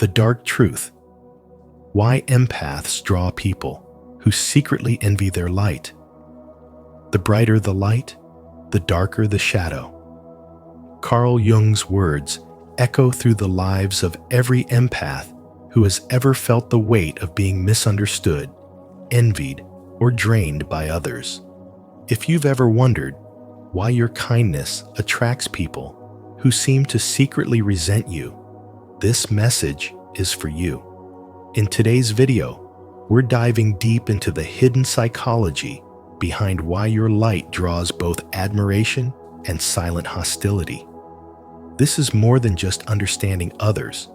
The dark truth. Why empaths draw people who secretly envy their light. The brighter the light, the darker the shadow. Carl Jung's words echo through the lives of every empath who has ever felt the weight of being misunderstood, envied, or drained by others. If you've ever wondered why your kindness attracts people who seem to secretly resent you, this message is for you. In today's video, we're diving deep into the hidden psychology behind why your light draws both admiration and silent hostility. This is more than just understanding others.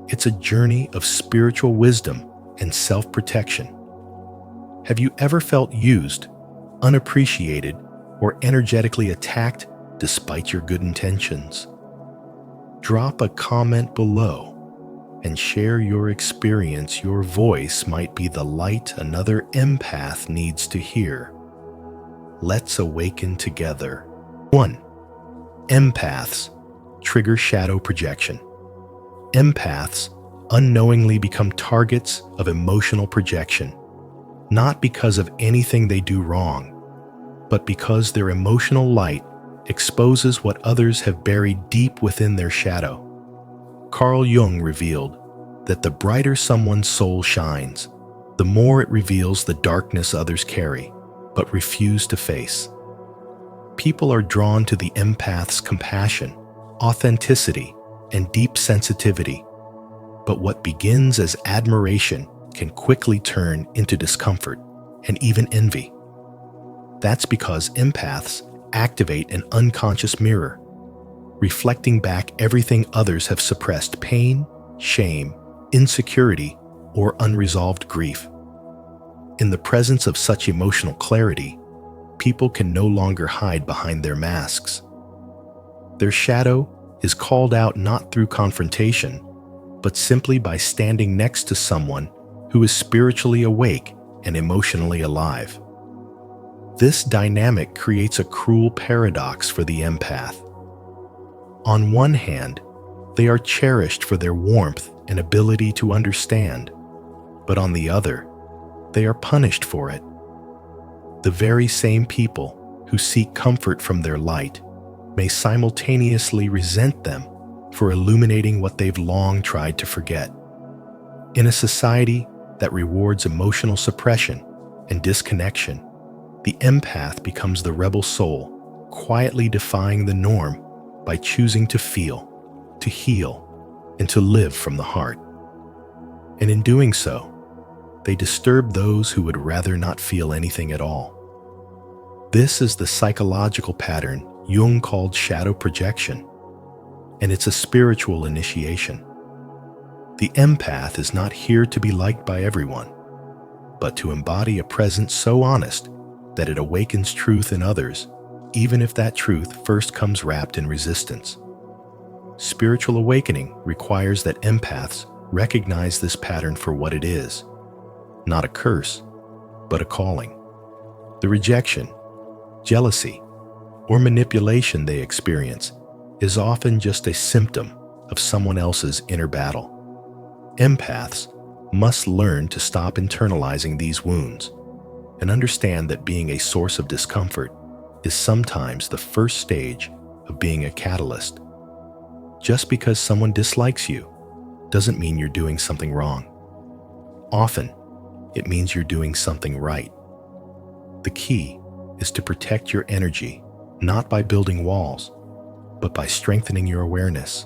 It's a journey of spiritual wisdom and self-protection. Have you ever felt used, unappreciated, or energetically attacked despite your good intentions? Drop a comment below and share your experience. Your voice might be the light another empath needs to hear. Let's awaken together. 1. Empaths trigger shadow projection. Empaths unknowingly become targets of emotional projection, not because of anything they do wrong, but because their emotional light exposes what others have buried deep within their shadow. Carl Jung revealed that the brighter someone's soul shines, the more it reveals the darkness others carry, but refuse to face. People are drawn to the empath's compassion, authenticity, and deep sensitivity. But what begins as admiration can quickly turn into discomfort and even envy. That's because empaths activate an unconscious mirror, reflecting back everything others have suppressed: pain, shame, insecurity, or unresolved grief. In the presence of such emotional clarity, people can no longer hide behind their masks. Their shadow is called out not through confrontation, but simply by standing next to someone who is spiritually awake and emotionally alive. This dynamic creates a cruel paradox for the empath. On one hand, they are cherished for their warmth and ability to understand, but on the other, they are punished for it. The very same people who seek comfort from their light may simultaneously resent them for illuminating what they've long tried to forget. In a society that rewards emotional suppression and disconnection, the empath becomes the rebel soul, quietly defying the norm by choosing to feel, to heal, and to live from the heart. And in doing so, they disturb those who would rather not feel anything at all. This is the psychological pattern Jung called shadow projection, and it's a spiritual initiation. The empath is not here to be liked by everyone, but to embody a presence so honest that it awakens truth in others, even if that truth first comes wrapped in resistance. Spiritual awakening requires that empaths recognize this pattern for what it is, not a curse, but a calling. The rejection, jealousy, or manipulation they experience is often just a symptom of someone else's inner battle. Empaths must learn to stop internalizing these wounds and understand that being a source of discomfort is sometimes the first stage of being a catalyst. Just because someone dislikes you doesn't mean you're doing something wrong. Often, it means you're doing something right. The key is to protect your energy, not by building walls, but by strengthening your awareness.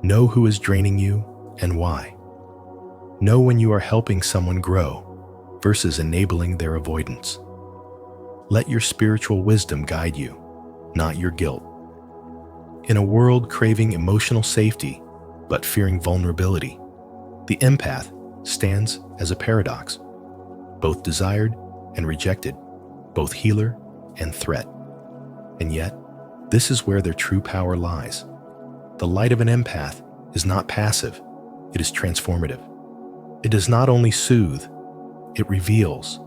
Know who is draining you and why. Know when you are helping someone grow versus enabling their avoidance. Let your spiritual wisdom guide you, not your guilt. In a world craving emotional safety but fearing vulnerability, the empath stands as a paradox, both desired and rejected, both healer and threat. And yet, this is where their true power lies. The light of an empath is not passive, it is transformative. It does not only soothe, it reveals,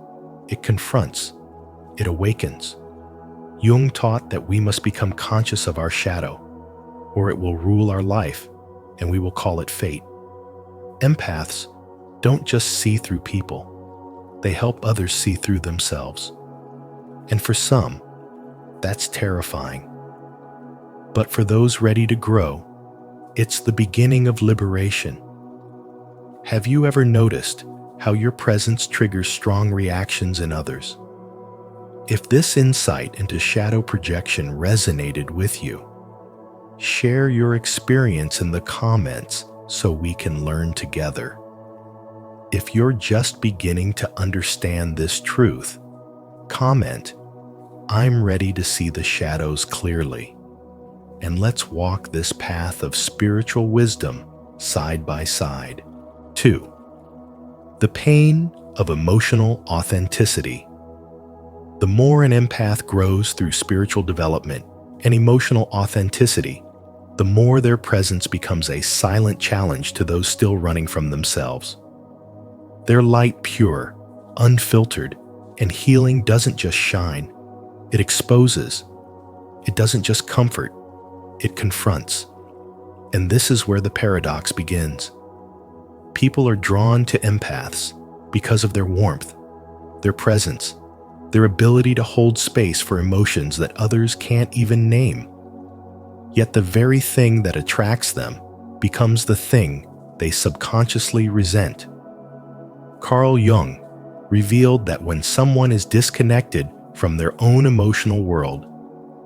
it confronts, it awakens. Jung taught that we must become conscious of our shadow, or it will rule our life, and we will call it fate. Empaths don't just see through people, they help others see through themselves. And for some, that's terrifying. But for those ready to grow, it's the beginning of liberation. Have you ever noticed how your presence triggers strong reactions in others? If this insight into shadow projection resonated with you, share your experience in the comments so we can learn together. If you're just beginning to understand this truth, comment, "I'm ready to see the shadows clearly." And let's walk this path of spiritual wisdom side by side. 2. The pain of emotional authenticity. The more an empath grows through spiritual development and emotional authenticity, the more their presence becomes a silent challenge to those still running from themselves. Their light pure, unfiltered, and healing doesn't just shine, it exposes. It doesn't just comfort, it confronts. And this is where the paradox begins. People are drawn to empaths because of their warmth, their presence, their ability to hold space for emotions that others can't even name. Yet the very thing that attracts them becomes the thing they subconsciously resent. Carl Jung revealed that when someone is disconnected from their own emotional world,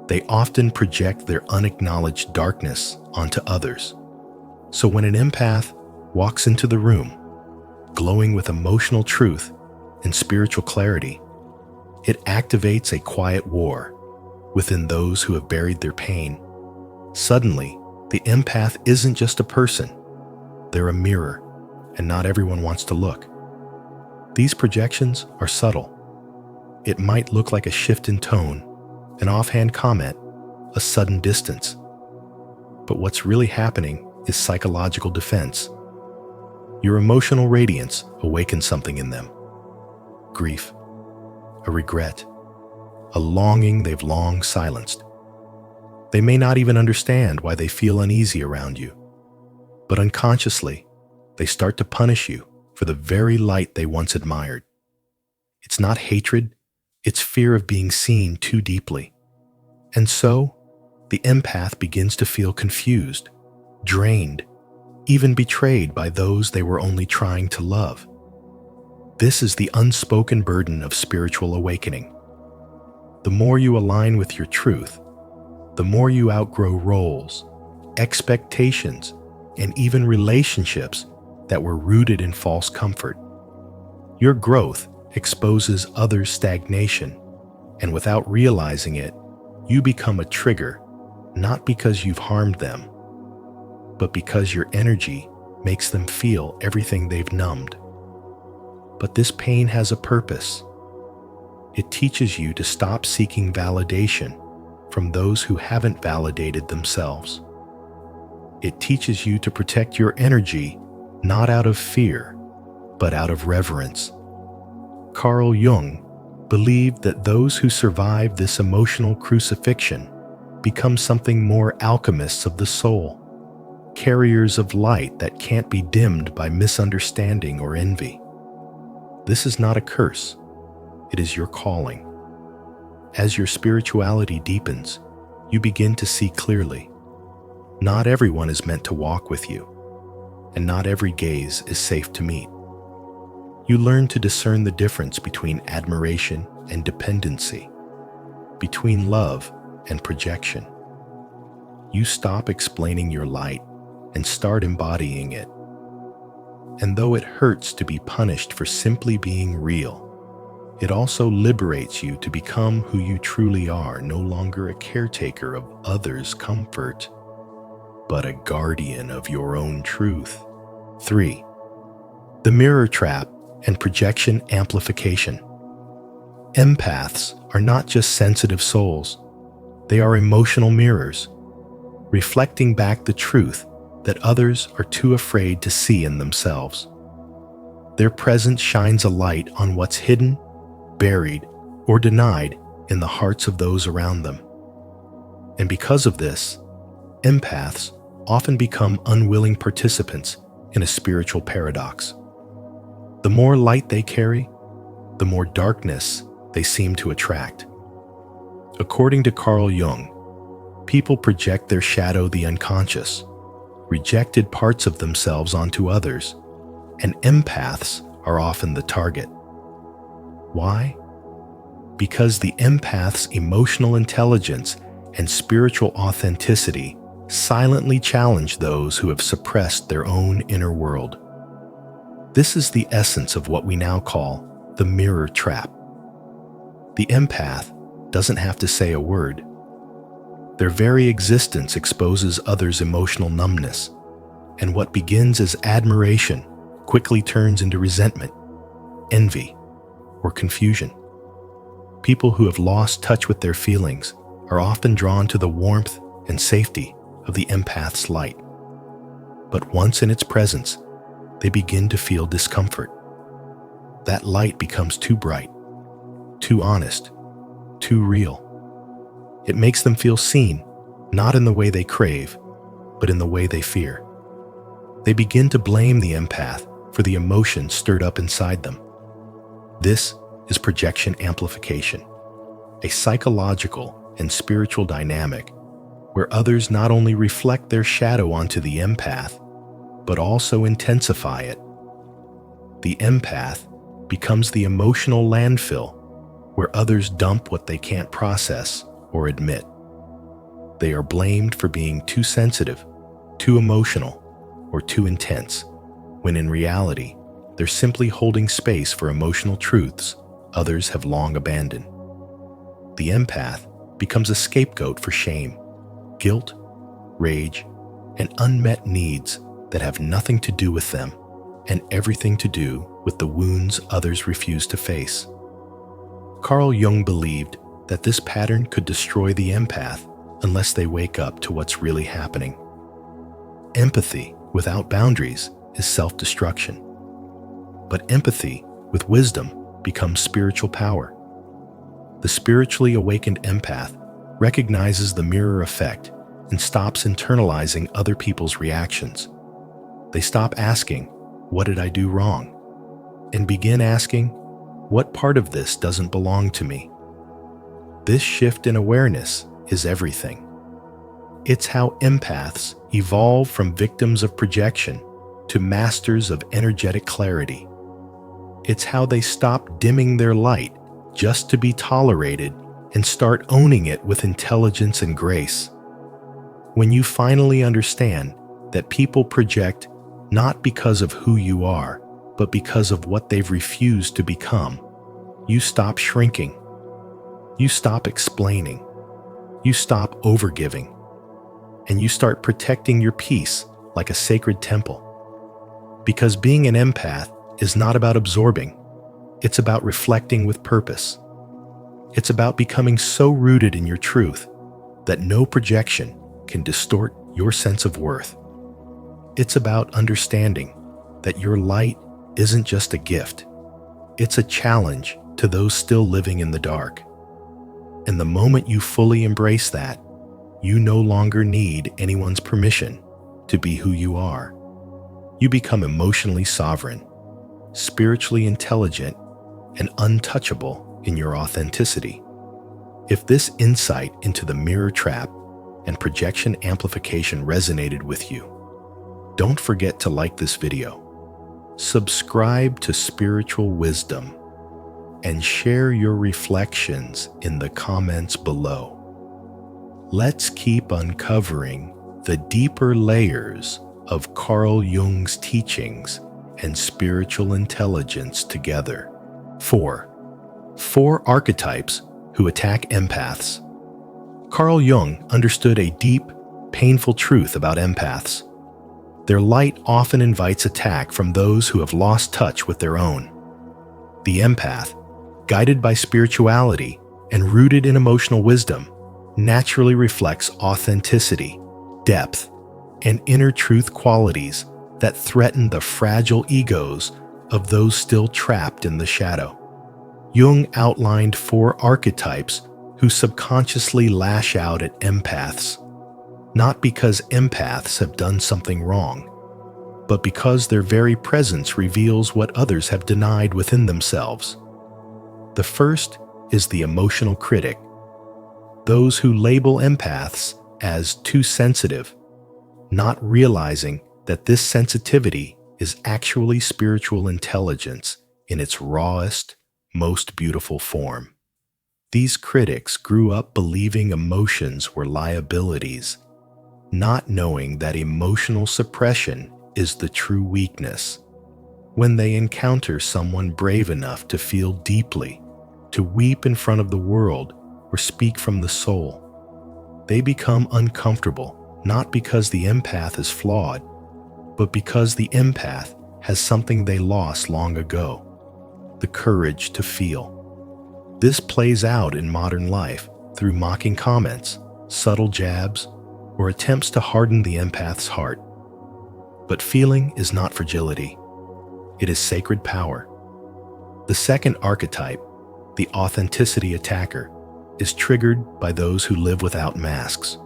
they often project their unacknowledged darkness onto others. So when an empath walks into the room, glowing with emotional truth and spiritual clarity, it activates a quiet war within those who have buried their pain. Suddenly, the empath isn't just a person, they're a mirror, and not everyone wants to look. These projections are subtle. It might look like a shift in tone, an offhand comment, a sudden distance. But what's really happening is psychological defense. Your emotional radiance awakens something in them. Grief, a regret, a longing they've long silenced. They may not even understand why they feel uneasy around you, but unconsciously, they start to punish you for the very light they once admired. It's not hatred, it's fear of being seen too deeply. And so, the empath begins to feel confused, drained, even betrayed by those they were only trying to love. This is the unspoken burden of spiritual awakening. The more you align with your truth, the more you outgrow roles, expectations, and even relationships that were rooted in false comfort. Your growth exposes others' stagnation, and without realizing it, you become a trigger, not because you've harmed them, but because your energy makes them feel everything they've numbed. But this pain has a purpose. It teaches you to stop seeking validation from those who haven't validated themselves. It teaches you to protect your energy not out of fear, but out of reverence. Carl Jung believed that those who survive this emotional crucifixion become something more alchemists of the soul, carriers of light that can't be dimmed by misunderstanding or envy. This is not a curse, it is your calling. As your spirituality deepens, you begin to see clearly. Not everyone is meant to walk with you, and not every gaze is safe to meet. You learn to discern the difference between admiration and dependency, between love and projection. You stop explaining your light and start embodying it. And though it hurts to be punished for simply being real, it also liberates you to become who you truly are, no longer a caretaker of others' comfort, but a guardian of your own truth. 3. The mirror trap and projection amplification. Empaths are not just sensitive souls, they are emotional mirrors, reflecting back the truth that others are too afraid to see in themselves. Their presence shines a light on what's hidden, buried, or denied in the hearts of those around them. And because of this, empaths often become unwilling participants in a spiritual paradox. The more light they carry, the more darkness they seem to attract. According to Carl Jung, people project their shadow, the unconscious, rejected parts of themselves onto others, and empaths are often the target. Why? Because the empath's emotional intelligence and spiritual authenticity silently challenge those who have suppressed their own inner world. This is the essence of what we now call the mirror trap. The empath doesn't have to say a word. Their very existence exposes others' emotional numbness, and what begins as admiration quickly turns into resentment, envy, or confusion. People who have lost touch with their feelings are often drawn to the warmth and safety of the empath's light. But once in its presence, they begin to feel discomfort. That light becomes too bright, too honest, too real. It makes them feel seen, not in the way they crave, but in the way they fear. They begin to blame the empath for the emotions stirred up inside them. This is projection amplification, a psychological and spiritual dynamic where others not only reflect their shadow onto the empath, but also intensify it. The empath becomes the emotional landfill where others dump what they can't process or admit. They are blamed for being too sensitive, too emotional, or too intense, when in reality, they're simply holding space for emotional truths others have long abandoned. The empath becomes a scapegoat for shame, guilt, rage, and unmet needs that have nothing to do with them and everything to do with the wounds others refuse to face. Carl Jung believed that this pattern could destroy the empath unless they wake up to what's really happening. Empathy without boundaries is self-destruction. But empathy with wisdom becomes spiritual power. The spiritually awakened empath recognizes the mirror effect and stops internalizing other people's reactions. They stop asking, "What did I do wrong?" and begin asking, "What part of this doesn't belong to me?" This shift in awareness is everything. It's how empaths evolve from victims of projection to masters of energetic clarity. It's how they stop dimming their light just to be tolerated and start owning it with intelligence and grace. When you finally understand that people project not because of who you are, but because of what they've refused to become, you stop shrinking. You stop explaining. You stop overgiving. And you start protecting your peace like a sacred temple. Because being an empath is not about absorbing. It's about reflecting with purpose. It's about becoming so rooted in your truth that no projection can distort your sense of worth. It's about understanding that your light isn't just a gift. It's a challenge to those still living in the dark. And the moment you fully embrace that, you no longer need anyone's permission to be who you are. You become emotionally sovereign, spiritually intelligent, and untouchable in your authenticity. If this insight into the mirror trap and projection amplification resonated with you, don't forget to like this video, subscribe to Spiritual Wisdom, and share your reflections in the comments below. Let's keep uncovering the deeper layers of Carl Jung's teachings and spiritual intelligence together. 4. 4 archetypes who attack empaths. Carl Jung understood a deep, painful truth about empaths. Their light often invites attack from those who have lost touch with their own. The empath, guided by spirituality and rooted in emotional wisdom, naturally reflects authenticity, depth, and inner truth qualities that threaten the fragile egos of those still trapped in the shadow. Jung outlined 4 archetypes who subconsciously lash out at empaths, not because empaths have done something wrong, but because their very presence reveals what others have denied within themselves. The first is the emotional critic, those who label empaths as too sensitive, not realizing that this sensitivity is actually spiritual intelligence in its rawest, most beautiful form. These critics grew up believing emotions were liabilities, not knowing that emotional suppression is the true weakness. When they encounter someone brave enough to feel deeply, to weep in front of the world, or speak from the soul, they become uncomfortable, not because the empath is flawed, but because the empath has something they lost long ago: the courage to feel. This plays out in modern life through mocking comments, subtle jabs, or attempts to harden the empath's heart. But feeling is not fragility. It is sacred power. The second archetype, the authenticity attacker, is triggered by those who live without masks.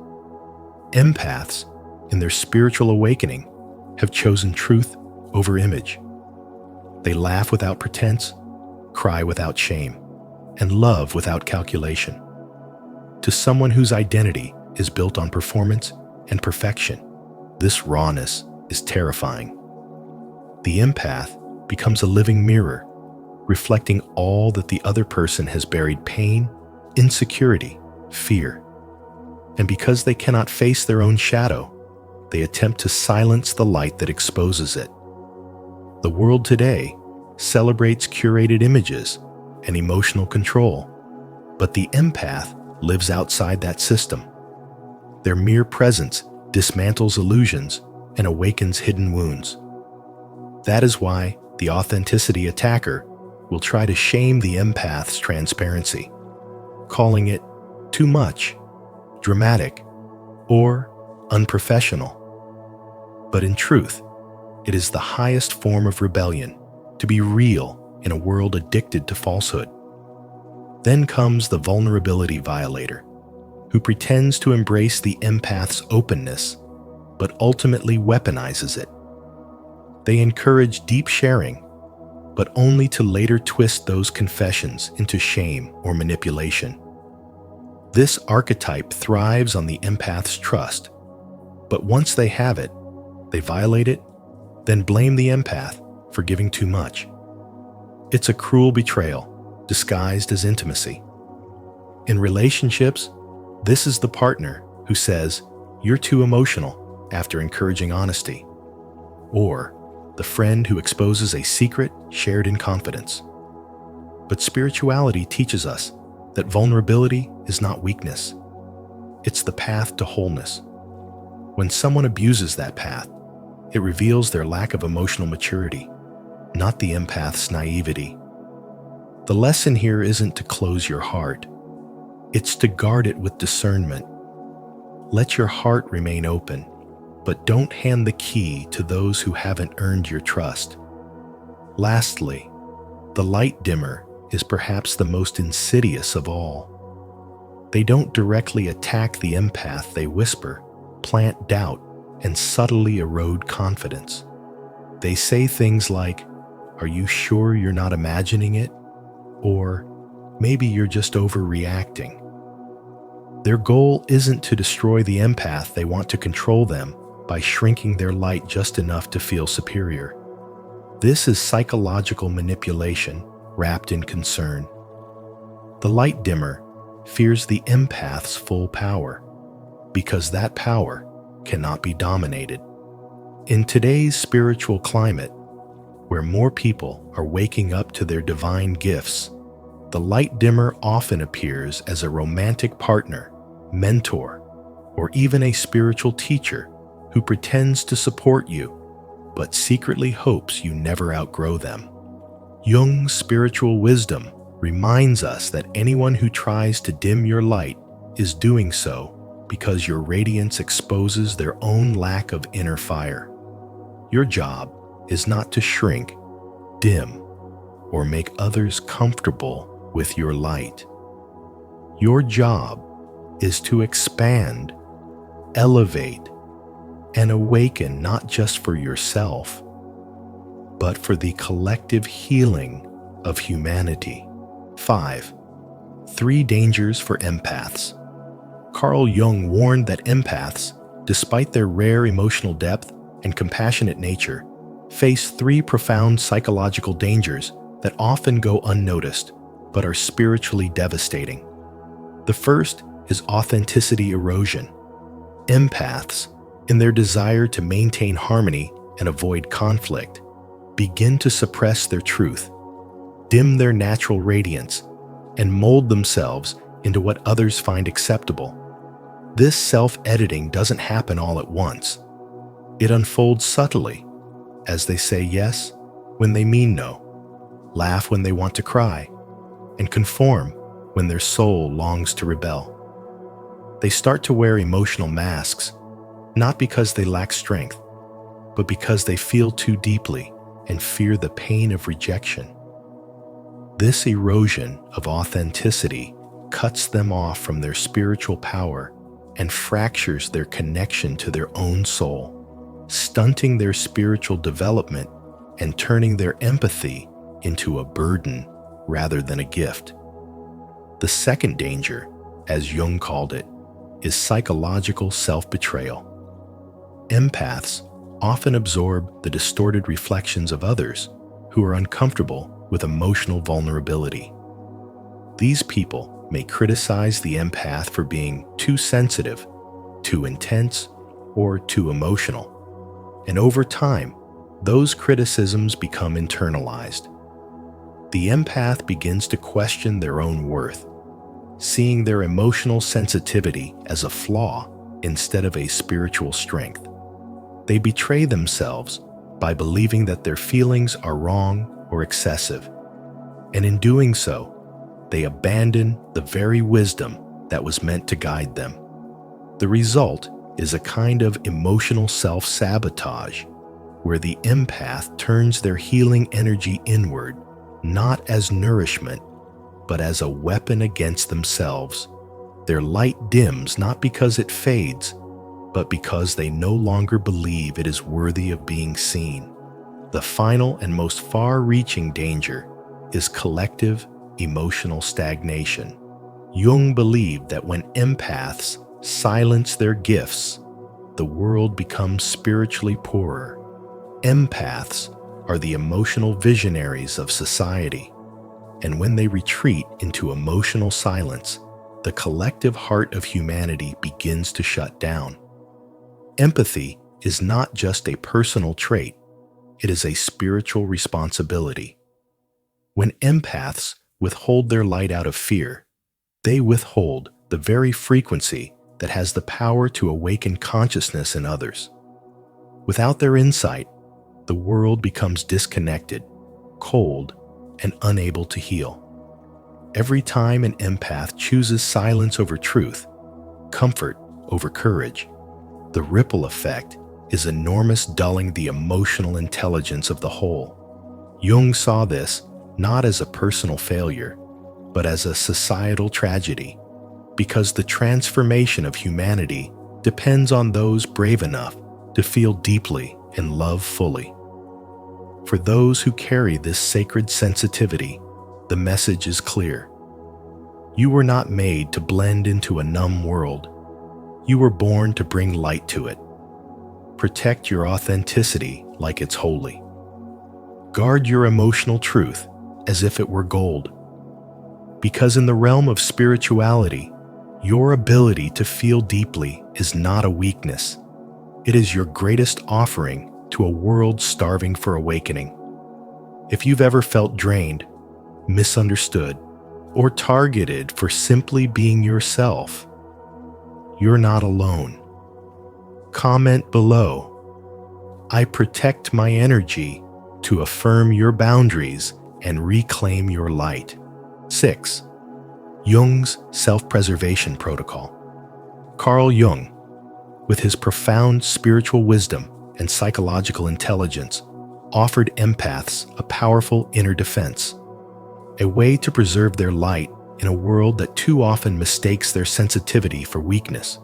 Empaths, in their spiritual awakening, have chosen truth over image. They laugh without pretense, cry without shame, and love without calculation. To someone whose identity is built on performance and perfection, this rawness is terrifying. The empath becomes a living mirror, reflecting all that the other person has buried: pain, insecurity, fear. And because they cannot face their own shadow, they attempt to silence the light that exposes it. The world today celebrates curated images and emotional control, but the empath lives outside that system. Their mere presence dismantles illusions and awakens hidden wounds. That is why the authenticity attacker will try to shame the empath's transparency, calling it too much, dramatic, or unprofessional. But in truth, it is the highest form of rebellion, to be real in a world addicted to falsehood. Then comes the vulnerability violator, who pretends to embrace the empath's openness, but ultimately weaponizes it. They encourage deep sharing, but only to later twist those confessions into shame or manipulation. This archetype thrives on the empath's trust, but once they have it, they violate it, then blame the empath for giving too much. It's a cruel betrayal, disguised as intimacy. In relationships, this is the partner who says, "You're too emotional," after encouraging honesty, or the friend who exposes a secret shared in confidence. But spirituality teaches us that vulnerability is not weakness. It's the path to wholeness. When someone abuses that path, it reveals their lack of emotional maturity, not the empath's naivety. The lesson here isn't to close your heart. It's to guard it with discernment. Let your heart remain open, but don't hand the key to those who haven't earned your trust. Lastly, the light dimmer is perhaps the most insidious of all. They don't directly attack the empath, they whisper, plant doubt, and subtly erode confidence. They say things like, "Are you sure you're not imagining it?" Or, "Maybe you're just overreacting." Their goal isn't to destroy the empath, they want to control them by shrinking their light just enough to feel superior. This is psychological manipulation wrapped in concern. The light dimmer fears the empath's full power, because that power cannot be dominated. In today's spiritual climate, where more people are waking up to their divine gifts, the light dimmer often appears as a romantic partner, mentor, or even a spiritual teacher who pretends to support you, but secretly hopes you never outgrow them. Jung's spiritual wisdom reminds us that anyone who tries to dim your light is doing so because your radiance exposes their own lack of inner fire. Your job is not to shrink, dim, or make others comfortable with your light. Your job is to expand, elevate, and awaken not just for yourself, but for the collective healing of humanity. 5. 3 dangers for empaths. Carl Jung warned that empaths, despite their rare emotional depth and compassionate nature, face 3 profound psychological dangers that often go unnoticed but are spiritually devastating. The first is authenticity erosion. Empaths, in their desire to maintain harmony and avoid conflict, begin to suppress their truth, dim their natural radiance, and mold themselves into what others find acceptable. This self-editing doesn't happen all at once. It unfolds subtly, as they say yes when they mean no, laugh when they want to cry, and conform when their soul longs to rebel. They start to wear emotional masks, not because they lack strength, but because they feel too deeply and fear the pain of rejection. This erosion of authenticity cuts them off from their spiritual power and fractures their connection to their own soul, stunting their spiritual development and turning their empathy into a burden rather than a gift. The second danger, as Jung called it, is psychological self-betrayal. Empaths often absorb the distorted reflections of others who are uncomfortable with emotional vulnerability. These people may criticize the empath for being too sensitive, too intense, or too emotional. And over time, those criticisms become internalized. The empath begins to question their own worth, seeing their emotional sensitivity as a flaw instead of a spiritual strength. They betray themselves by believing that their feelings are wrong or excessive, and in doing so, they abandon the very wisdom that was meant to guide them. The result is a kind of emotional self-sabotage, where the empath turns their healing energy inward, not as nourishment, but as a weapon against themselves. Their light dims not because it fades, but because they no longer believe it is worthy of being seen. The final and most far-reaching danger is collective emotional stagnation. Jung believed that when empaths silence their gifts, the world becomes spiritually poorer. Empaths are the emotional visionaries of society, and when they retreat into emotional silence, the collective heart of humanity begins to shut down. Empathy is not just a personal trait, it is a spiritual responsibility. When empaths withhold their light out of fear, they withhold the very frequency that has the power to awaken consciousness in others. Without their insight, the world becomes disconnected, cold, and unable to heal. Every time an empath chooses silence over truth, comfort over courage, the ripple effect is enormous, dulling the emotional intelligence of the whole. Jung saw this not as a personal failure, but as a societal tragedy, because the transformation of humanity depends on those brave enough to feel deeply and love fully. For those who carry this sacred sensitivity, the message is clear. You were not made to blend into a numb world. You were born to bring light to it. Protect your authenticity like it's holy. Guard your emotional truth as if it were gold. Because in the realm of spirituality, your ability to feel deeply is not a weakness. It is your greatest offering to a world starving for awakening. If you've ever felt drained, misunderstood, or targeted for simply being yourself, you're not alone. Comment below. I protect my energy to affirm your boundaries and reclaim your light. 6. Jung's self-preservation protocol. Carl Jung, with his profound spiritual wisdom and psychological intelligence, offered empaths a powerful inner defense, a way to preserve their light in a world that too often mistakes their sensitivity for weakness.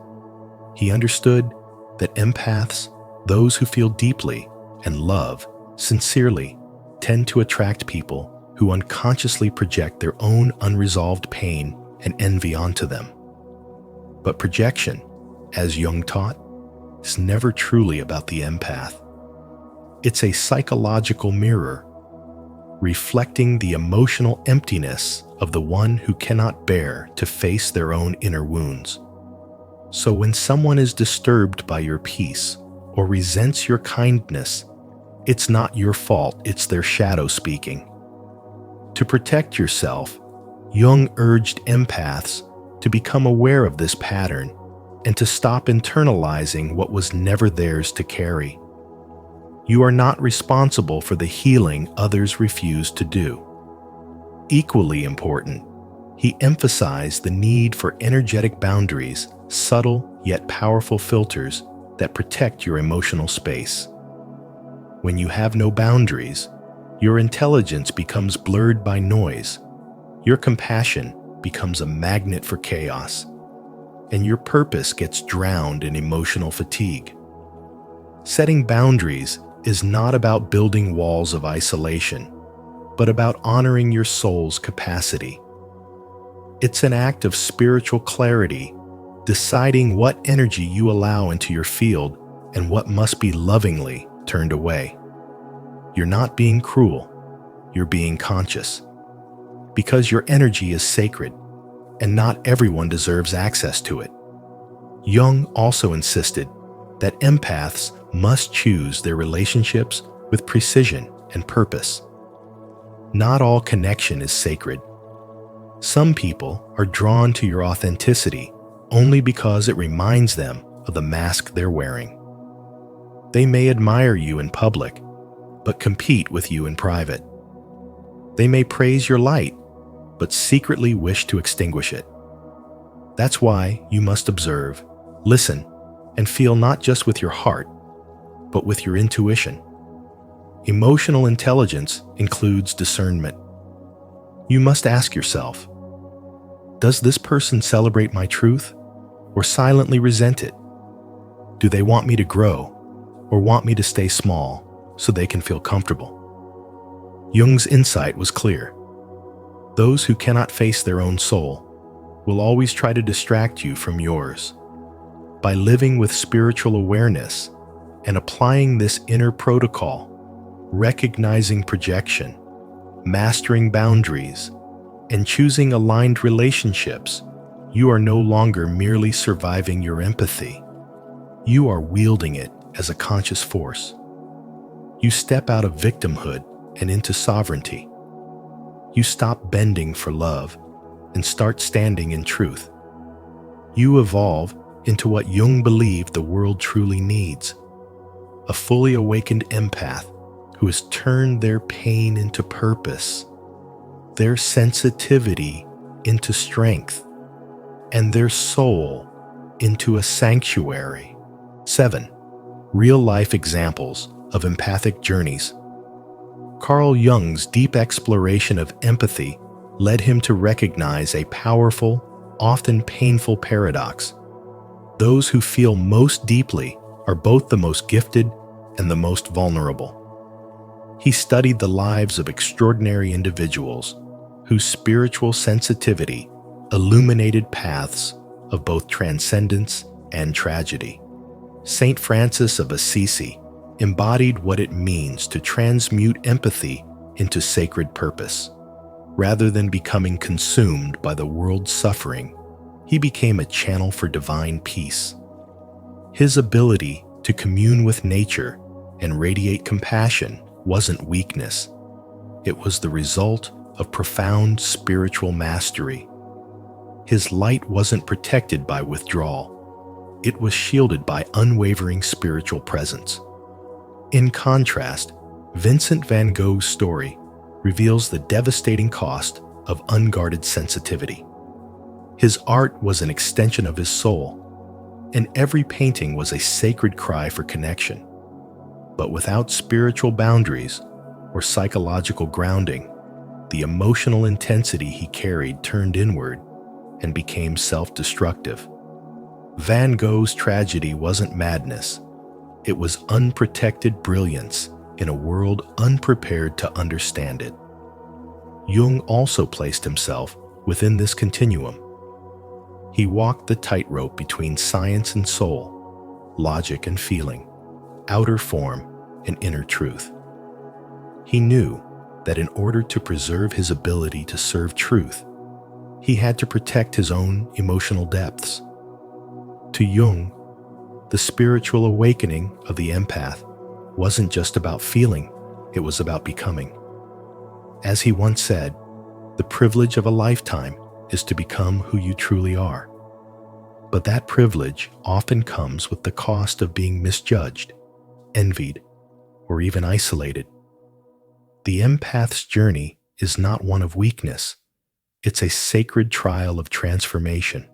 He understood that empaths Those who feel deeply and love sincerely tend to attract people who unconsciously project their own unresolved pain and envy onto them. But projection, as Jung taught, is never truly about the empath. It's a psychological mirror, reflecting the emotional emptiness of the one who cannot bear to face their own inner wounds. So when someone is disturbed by your peace or resents your kindness, it's not your fault, it's their shadow speaking. To protect yourself, Jung urged empaths to become aware of this pattern and to stop internalizing what was never theirs to carry. You are not responsible for the healing others refuse to do. Equally important, he emphasized the need for energetic boundaries, subtle yet powerful filters that protect your emotional space. When you have no boundaries, your intelligence becomes blurred by noise, your compassion becomes a magnet for chaos, and your purpose gets drowned in emotional fatigue. Setting boundaries is not about building walls of isolation, but about honoring your soul's capacity. It's an act of spiritual clarity, deciding what energy you allow into your field and what must be lovingly turned away. You're not being cruel, you're being conscious. Because your energy is sacred, and not everyone deserves access to it. Jung also insisted that empaths must choose their relationships with precision and purpose. Not all connection is sacred. Some people are drawn to your authenticity only because it reminds them of the mask they're wearing. They may admire you in public, but compete with you in private. They may praise your light, but secretly wish to extinguish it. That's why you must observe, listen, and feel not just with your heart, but with your intuition. Emotional intelligence includes discernment. You must ask yourself, does this person celebrate my truth or silently resent it? Do they want me to grow or want me to stay small so they can feel comfortable? Jung's insight was clear. Those who cannot face their own soul will always try to distract you from yours. By living with spiritual awareness and applying this inner protocol, recognizing projection, mastering boundaries, and choosing aligned relationships, you are no longer merely surviving your empathy. You are wielding it as a conscious force. You step out of victimhood and into sovereignty. You stop bending for love and start standing in truth. You evolve into what Jung believed the world truly needs, a fully awakened empath who has turned their pain into purpose, their sensitivity into strength, and their soul into a sanctuary. 7. Real-life examples of empathic journeys. Carl Jung's deep exploration of empathy led him to recognize a powerful, often painful paradox. Those who feel most deeply are both the most gifted and the most vulnerable. He studied the lives of extraordinary individuals whose spiritual sensitivity illuminated paths of both transcendence and tragedy. Saint Francis of Assisi embodied what it means to transmute empathy into sacred purpose. Rather than becoming consumed by the world's suffering, he became a channel for divine peace. His ability to commune with nature and radiate compassion wasn't weakness. It was the result of profound spiritual mastery. His light wasn't protected by withdrawal. It was shielded by unwavering spiritual presence. In contrast, Vincent van Gogh's story reveals the devastating cost of unguarded sensitivity. His art was an extension of his soul, and every painting was a sacred cry for connection. But without spiritual boundaries or psychological grounding, the emotional intensity he carried turned inward and became self-destructive. Van Gogh's tragedy wasn't madness. It was unprotected brilliance in a world unprepared to understand it. Jung also placed himself within this continuum. He walked the tightrope between science and soul, logic and feeling, outer form and inner truth. He knew that in order to preserve his ability to serve truth, he had to protect his own emotional depths. To Jung, the spiritual awakening of the empath wasn't just about feeling, it was about becoming. As he once said, the privilege of a lifetime is to become who you truly are. But that privilege often comes with the cost of being misjudged, envied, or even isolated. The empath's journey is not one of weakness. It's a sacred trial of transformation.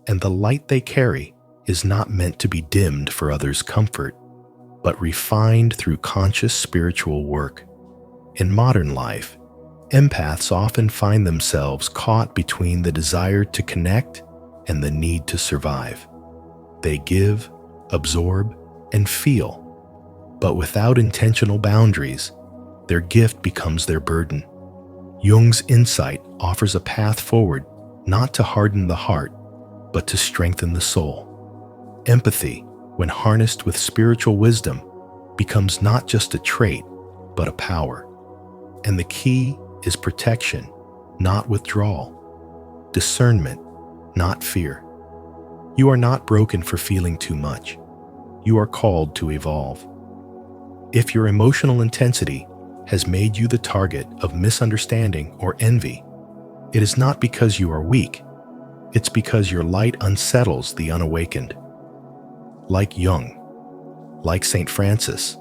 And the light they carry is not meant to be dimmed for others' comfort, but refined through conscious spiritual work. In modern life, empaths often find themselves caught between the desire to connect and the need to survive. They give, absorb, and feel, but without intentional boundaries, their gift becomes their burden. Jung's insight offers a path forward, not to harden the heart, but to strengthen the soul. Empathy, when harnessed with spiritual wisdom, becomes not just a trait, but a power. And the key is protection, not withdrawal. Discernment, not fear. You are not broken for feeling too much. You are called to evolve. If your emotional intensity has made you the target of misunderstanding or envy, it is not because you are weak. It's because your light unsettles the unawakened. Like Jung, like St. Francis,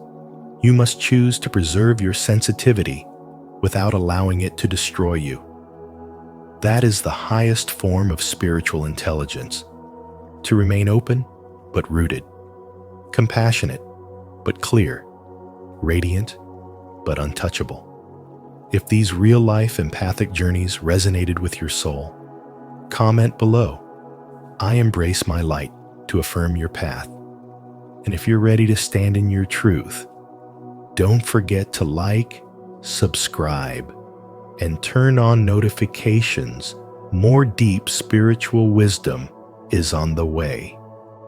you must choose to preserve your sensitivity without allowing it to destroy you. That is the highest form of spiritual intelligence, to remain open but rooted, compassionate but clear, radiant but untouchable. If these real-life empathic journeys resonated with your soul, comment below. I embrace my light to affirm your path. And if you're ready to stand in your truth, don't forget to like, subscribe, and turn on notifications. More deep spiritual wisdom is on the way.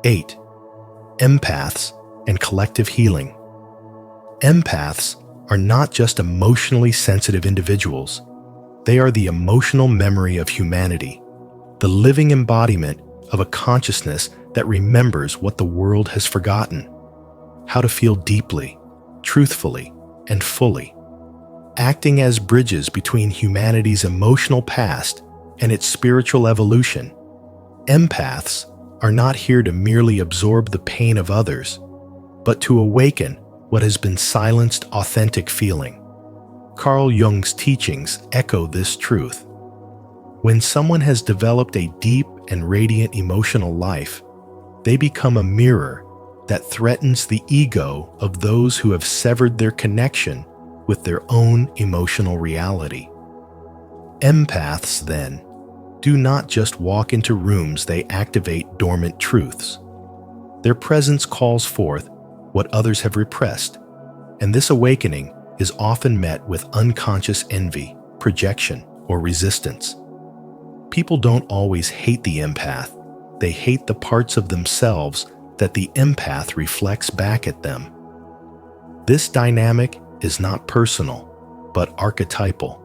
8. Empaths and collective healing. Empaths are not just emotionally sensitive individuals. They are the emotional memory of humanity, the living embodiment of a consciousness that remembers what the world has forgotten, how to feel deeply, truthfully, and fully. Acting as bridges between humanity's emotional past and its spiritual evolution, empaths are not here to merely absorb the pain of others, but to awaken what has been silenced authentic feeling. Carl Jung's teachings echo this truth. When someone has developed a deep and radiant emotional life, they become a mirror that threatens the ego of those who have severed their connection with their own emotional reality. Empaths, then, do not just walk into rooms, they activate dormant truths. Their presence calls forth what others have repressed, and this awakening is often met with unconscious envy, projection, or resistance. People don't always hate the empath. They hate the parts of themselves that the empath reflects back at them. This dynamic is not personal, but archetypal.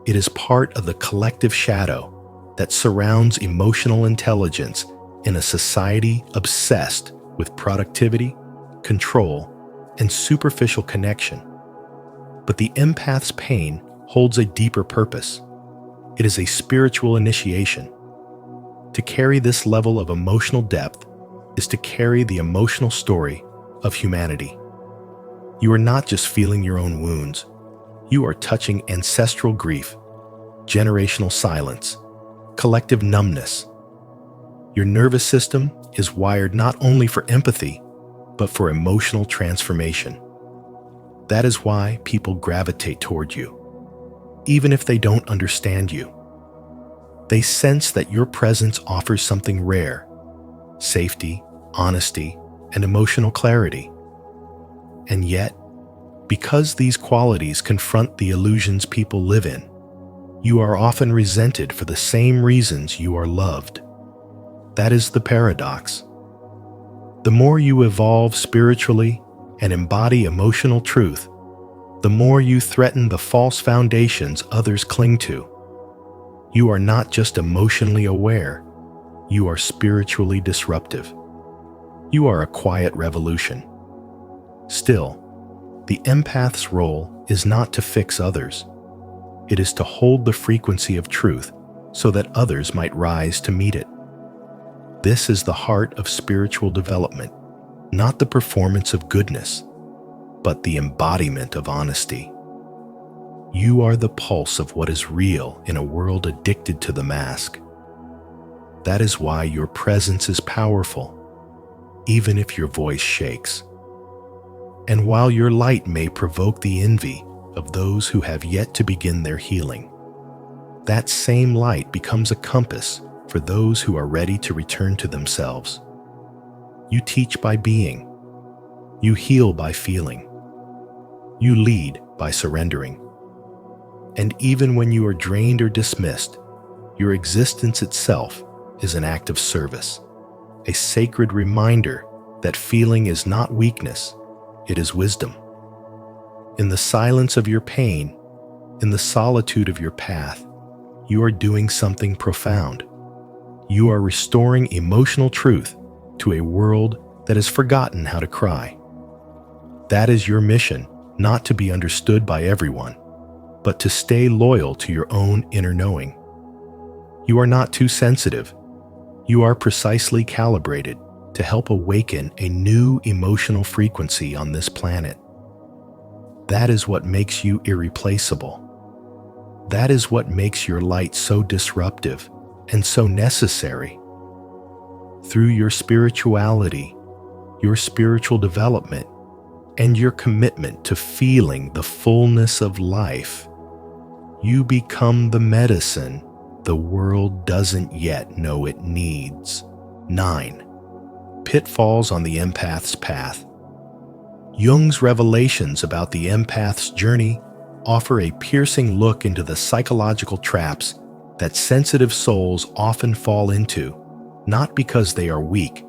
It is part of the collective shadow that surrounds emotional intelligence in a society obsessed with productivity, control, and superficial connection. But the empath's pain holds a deeper purpose. It is a spiritual initiation. To carry this level of emotional depth is to carry the emotional story of humanity. You are not just feeling your own wounds. You are touching ancestral grief, generational silence, collective numbness. Your nervous system is wired not only for empathy, but for emotional transformation. That is why people gravitate toward you, even if they don't understand you. They sense that your presence offers something rare: safety, honesty, and emotional clarity. And yet, because these qualities confront the illusions people live in, you are often resented for the same reasons you are loved. That is the paradox. The more you evolve spiritually and embody emotional truth, the more you threaten the false foundations others cling to. You are not just emotionally aware, you are spiritually disruptive. You are a quiet revolution. Still, the empath's role is not to fix others. It is to hold the frequency of truth so that others might rise to meet it. This is the heart of spiritual development, not the performance of goodness, but the embodiment of honesty. You are the pulse of what is real in a world addicted to the mask. That is why your presence is powerful, even if your voice shakes. And while your light may provoke the envy of those who have yet to begin their healing, that same light becomes a compass for those who are ready to return to themselves. You teach by being. You heal by feeling. You lead by surrendering. And even when you are drained or dismissed, your existence itself is an act of service, a sacred reminder that feeling is not weakness, it is wisdom. In the silence of your pain, in the solitude of your path, you are doing something profound. You are restoring emotional truth to a world that has forgotten how to cry. That is your mission, not to be understood by everyone, but to stay loyal to your own inner knowing. You are not too sensitive. You are precisely calibrated to help awaken a new emotional frequency on this planet. That is what makes you irreplaceable. That is what makes your light so disruptive and so necessary. Through your spirituality, your spiritual development, and your commitment to feeling the fullness of life, you become the medicine the world doesn't yet know it needs. 9. Pitfalls on the empath's path. Jung's revelations about the empath's journey offer a piercing look into the psychological traps that sensitive souls often fall into, not because they are weak,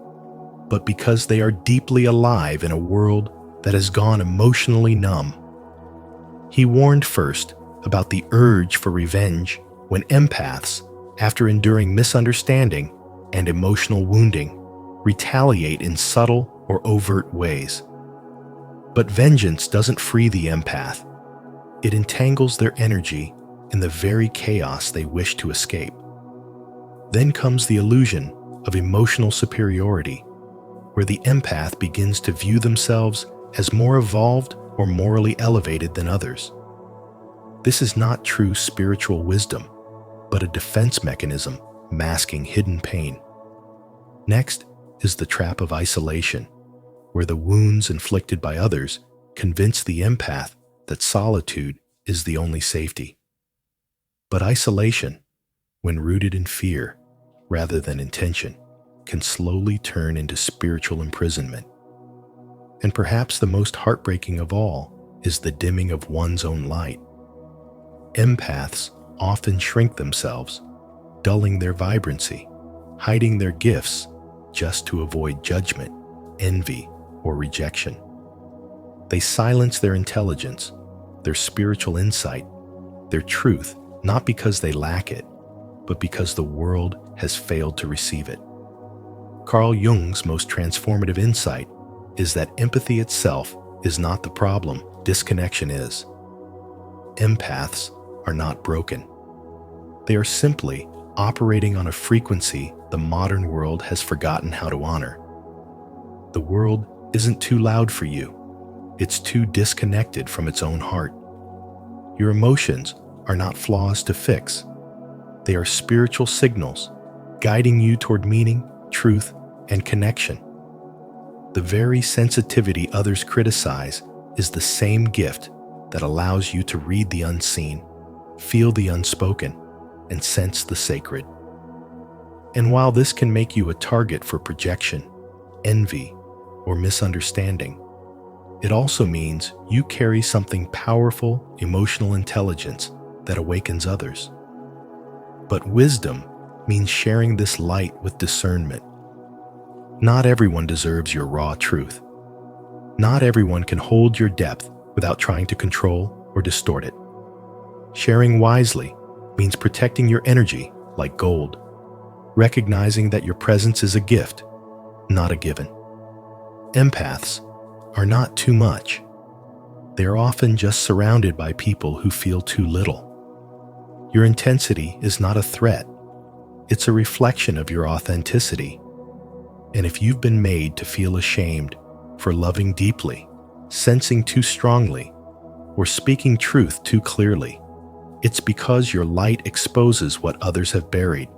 but because they are deeply alive in a world that has gone emotionally numb. He warned first about the urge for revenge when empaths, after enduring misunderstanding and emotional wounding, retaliate in subtle or overt ways. But vengeance doesn't free the empath. It entangles their energy in the very chaos they wish to escape. Then comes the illusion of emotional superiority, where the empath begins to view themselves as more evolved or morally elevated than others. This is not true spiritual wisdom, but a defense mechanism masking hidden pain. Next is the trap of isolation, where the wounds inflicted by others convince the empath that solitude is the only safety. But isolation, when rooted in fear rather than intention, can slowly turn into spiritual imprisonment. And perhaps the most heartbreaking of all is the dimming of one's own light. Empaths often shrink themselves, dulling their vibrancy, hiding their gifts just to avoid judgment, envy, or rejection. They silence their intelligence, their spiritual insight, their truth, not because they lack it, but because the world has failed to receive it. Carl Jung's most transformative insight is that empathy itself is not the problem, disconnection is. Empaths are not broken. They are simply operating on a frequency the modern world has forgotten how to honor. The world isn't too loud for you. It's too disconnected from its own heart. Your emotions are not flaws to fix. They are spiritual signals guiding you toward meaning, truth, and connection. The very sensitivity others criticize is the same gift that allows you to read the unseen, feel the unspoken, and sense the sacred. And while this can make you a target for projection, envy, or misunderstanding. It also means you carry something powerful, emotional intelligence that awakens others. But wisdom means sharing this light with discernment. Not everyone deserves your raw truth. Not everyone can hold your depth without trying to control or distort it. Sharing wisely means protecting your energy like gold, recognizing that your presence is a gift, not a given. Empaths are not too much. They are often just surrounded by people who feel too little. Your intensity is not a threat. It's a reflection of your authenticity. And if you've been made to feel ashamed for loving deeply, sensing too strongly, or speaking truth too clearly, it's because your light exposes what others have buried.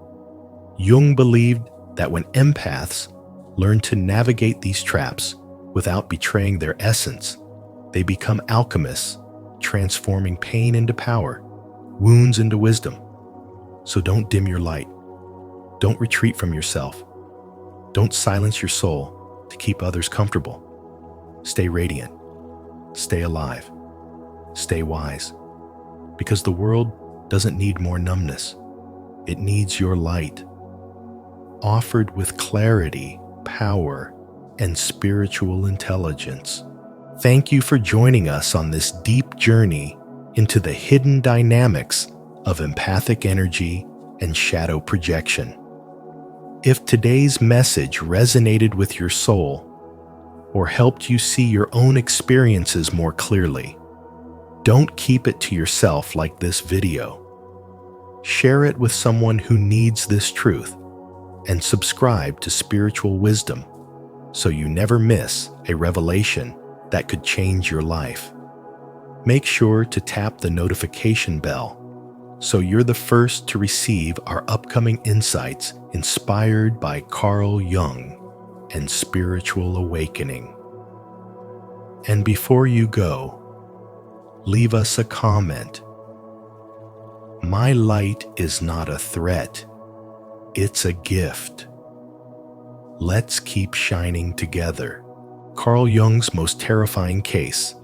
Jung believed that when empaths learn to navigate these traps without betraying their essence, they become alchemists, transforming pain into power, wounds into wisdom. So don't dim your light. Don't retreat from yourself. Don't silence your soul to keep others comfortable. Stay radiant. Stay alive. Stay wise. Because the world doesn't need more numbness. It needs your light, offered with clarity, power, and spiritual intelligence. Thank you for joining us on this deep journey into the hidden dynamics of empathic energy and shadow projection. If today's message resonated with your soul or helped you see your own experiences more clearly, don't keep it to yourself like this video. Share it with someone who needs this truth and subscribe to Spiritual Wisdom so you never miss a revelation that could change your life. Make sure to tap the notification bell so you're the first to receive our upcoming insights inspired by Carl Jung and spiritual awakening. And before you go, leave us a comment. My light is not a threat, it's a gift. Let's keep shining together. Carl Jung's most terrifying case,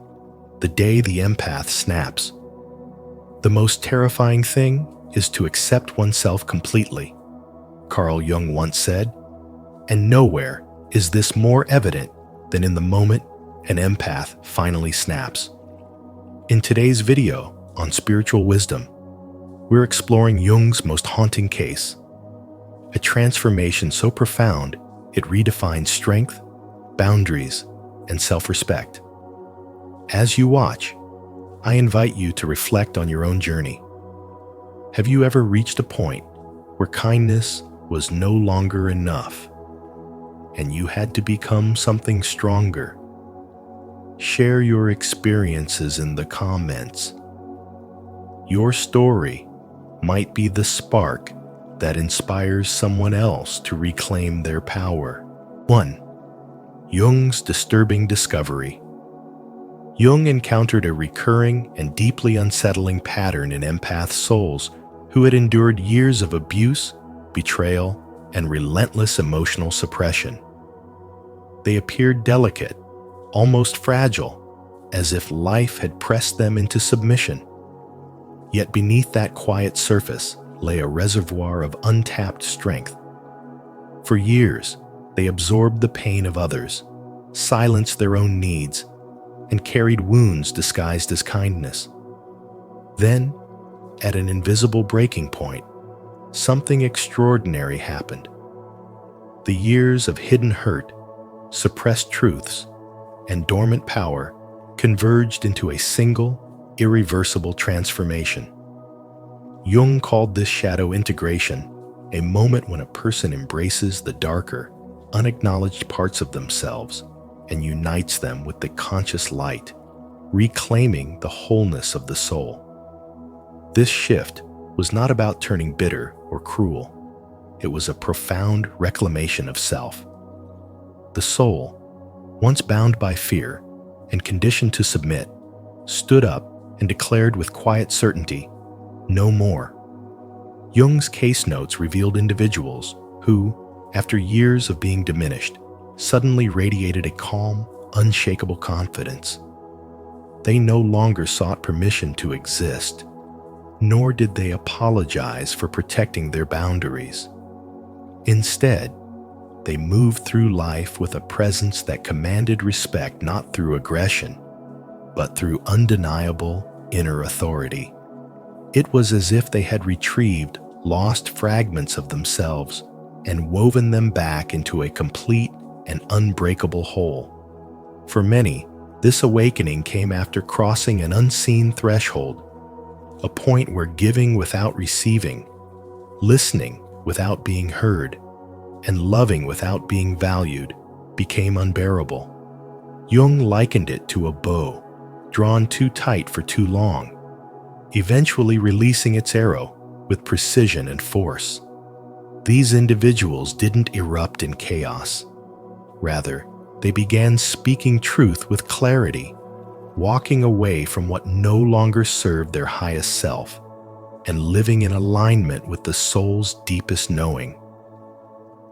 the day the empath snaps. The most terrifying thing is to accept oneself completely, Carl Jung once said, and nowhere is this more evident than in the moment an empath finally snaps. In today's video on Spiritual Wisdom, we're exploring Jung's most haunting case, a transformation so profound it redefines strength, boundaries, and self-respect. As you watch, I invite you to reflect on your own journey. Have you ever reached a point where kindness was no longer enough, and you had to become something stronger? Share your experiences in the comments. Your story might be the spark that inspires someone else to reclaim their power. 1. Jung's disturbing discovery. Jung encountered a recurring and deeply unsettling pattern in empath souls who had endured years of abuse, betrayal, and relentless emotional suppression. They appeared delicate, almost fragile, as if life had pressed them into submission. Yet beneath that quiet surface lay a reservoir of untapped strength. For years, they absorbed the pain of others, silenced their own needs, and carried wounds disguised as kindness. Then, at an invisible breaking point, something extraordinary happened. The years of hidden hurt, suppressed truths, and dormant power converged into a single, irreversible transformation. Jung called this shadow integration, a moment when a person embraces the darker, unacknowledged parts of themselves and unites them with the conscious light, reclaiming the wholeness of the soul. This shift was not about turning bitter or cruel. It was a profound reclamation of self. The soul, once bound by fear and conditioned to submit, stood up and declared with quiet certainty, "No more." Jung's case notes revealed individuals who, after years of being diminished, suddenly radiated a calm, unshakable confidence. They no longer sought permission to exist, nor did they apologize for protecting their boundaries. Instead, they moved through life with a presence that commanded respect not through aggression, but through undeniable inner authority. It was as if they had retrieved lost fragments of themselves and woven them back into a complete and unbreakable whole. For many, this awakening came after crossing an unseen threshold, a point where giving without receiving, listening without being heard, and loving without being valued became unbearable. Jung likened it to a bow, drawn too tight for too long, eventually releasing its arrow with precision and force. These individuals didn't erupt in chaos. Rather, they began speaking truth with clarity, walking away from what no longer served their highest self, and living in alignment with the soul's deepest knowing.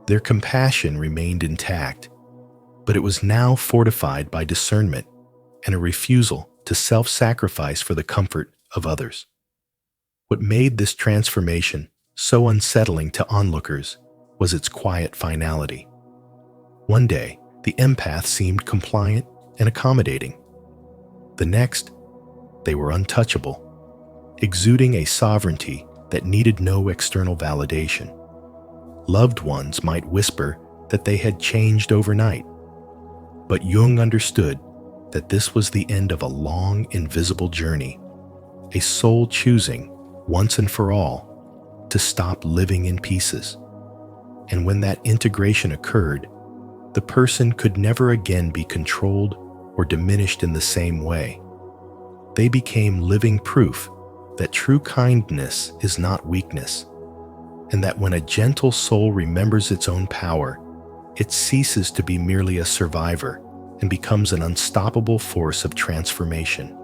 Their compassion remained intact, but it was now fortified by discernment and a refusal to self-sacrifice for the comfort of others. What made this transformation so unsettling to onlookers was its quiet finality. One day, the empath seemed compliant and accommodating. The next, they were untouchable, exuding a sovereignty that needed no external validation. Loved ones might whisper that they had changed overnight, but Jung understood that this was the end of a long, invisible journey, a soul choosing, once and for all, to stop living in pieces. And when that integration occurred, the person could never again be controlled or diminished in the same way. They became living proof that true kindness is not weakness, and that when a gentle soul remembers its own power, it ceases to be merely a survivor and becomes an unstoppable force of transformation.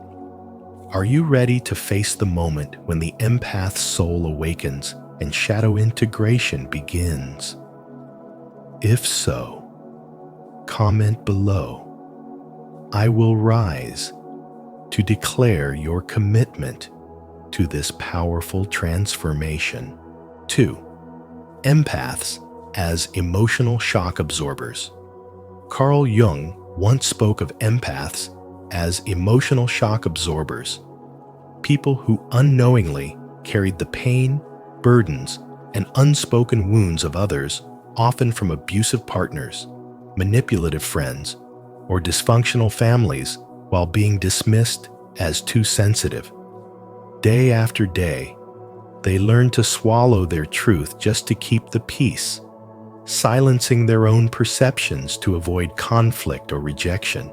Are you ready to face the moment when the empath's soul awakens and shadow integration begins? If so, comment below. I will rise to declare your commitment to this powerful transformation. 2. Empaths as emotional shock absorbers. Carl Jung once spoke of empaths as emotional shock absorbers, people who unknowingly carried the pain, burdens, and unspoken wounds of others, often from abusive partners, manipulative friends, or dysfunctional families, while being dismissed as too sensitive. Day after day, they learned to swallow their truth just to keep the peace, silencing their own perceptions to avoid conflict or rejection.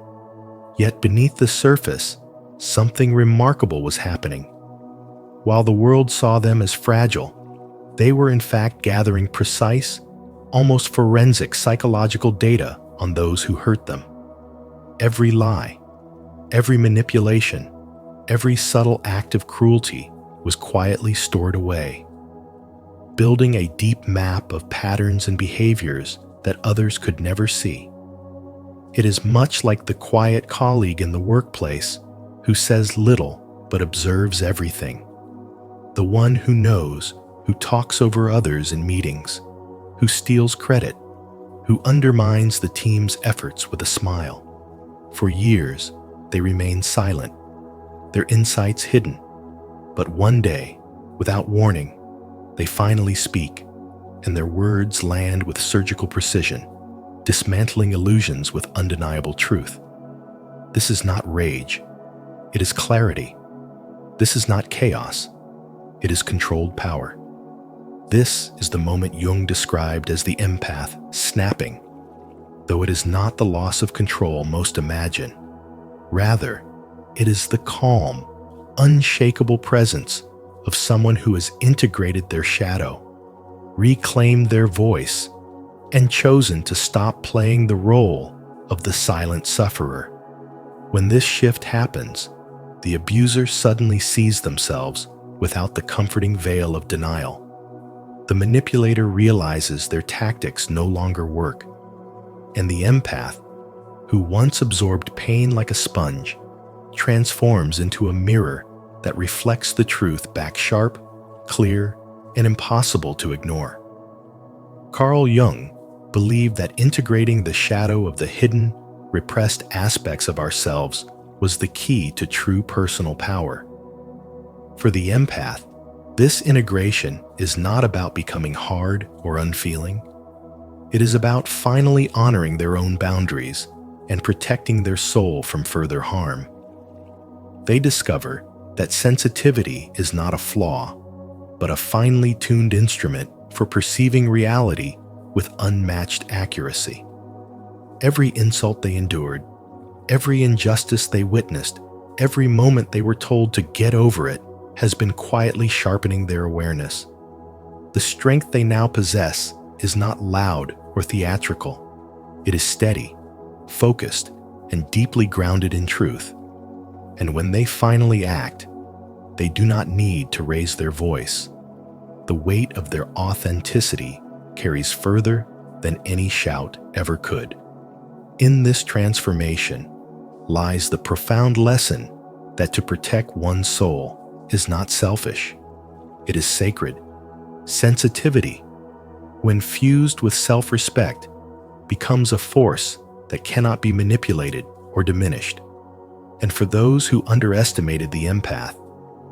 Yet beneath the surface, something remarkable was happening. While the world saw them as fragile, they were in fact gathering precise, almost forensic psychological data on those who hurt them. Every lie, every manipulation, every subtle act of cruelty was quietly stored away, building a deep map of patterns and behaviors that others could never see. It is much like the quiet colleague in the workplace who says little but observes everything. The one who knows, who talks over others in meetings, who steals credit, who undermines the team's efforts with a smile. For years, they remain silent, their insights hidden. But one day, without warning, they finally speak, and their words land with surgical precision, dismantling illusions with undeniable truth. This is not rage. It is clarity. This is not chaos. It is controlled power. This is the moment Jung described as the empath snapping, though it is not the loss of control most imagine. Rather, it is the calm, unshakable presence of someone who has integrated their shadow, reclaimed their voice, and chosen to stop playing the role of the silent sufferer. When this shift happens, the abuser suddenly sees themselves without the comforting veil of denial. The manipulator realizes their tactics no longer work, And the empath, who once absorbed pain like a sponge, transforms into a mirror that reflects the truth back sharp, clear, and impossible to ignore. Carl Jung believed that integrating the shadow of the hidden, repressed aspects of ourselves was the key to true personal power. For the empath, this integration is not about becoming hard or unfeeling. It is about finally honoring their own boundaries and protecting their soul from further harm. They discover that sensitivity is not a flaw, but a finely tuned instrument for perceiving reality with unmatched accuracy. Every insult they endured, every injustice they witnessed, every moment they were told to get over it has been quietly sharpening their awareness. The strength they now possess is not loud or theatrical. It is steady, focused, and deeply grounded in truth. And when they finally act, they do not need to raise their voice. The weight of their authenticity carries further than any shout ever could. In this transformation lies the profound lesson that to protect one's soul is not selfish. It is sacred. Sensitivity, when fused with self-respect, becomes a force that cannot be manipulated or diminished. And for those who underestimated the empath,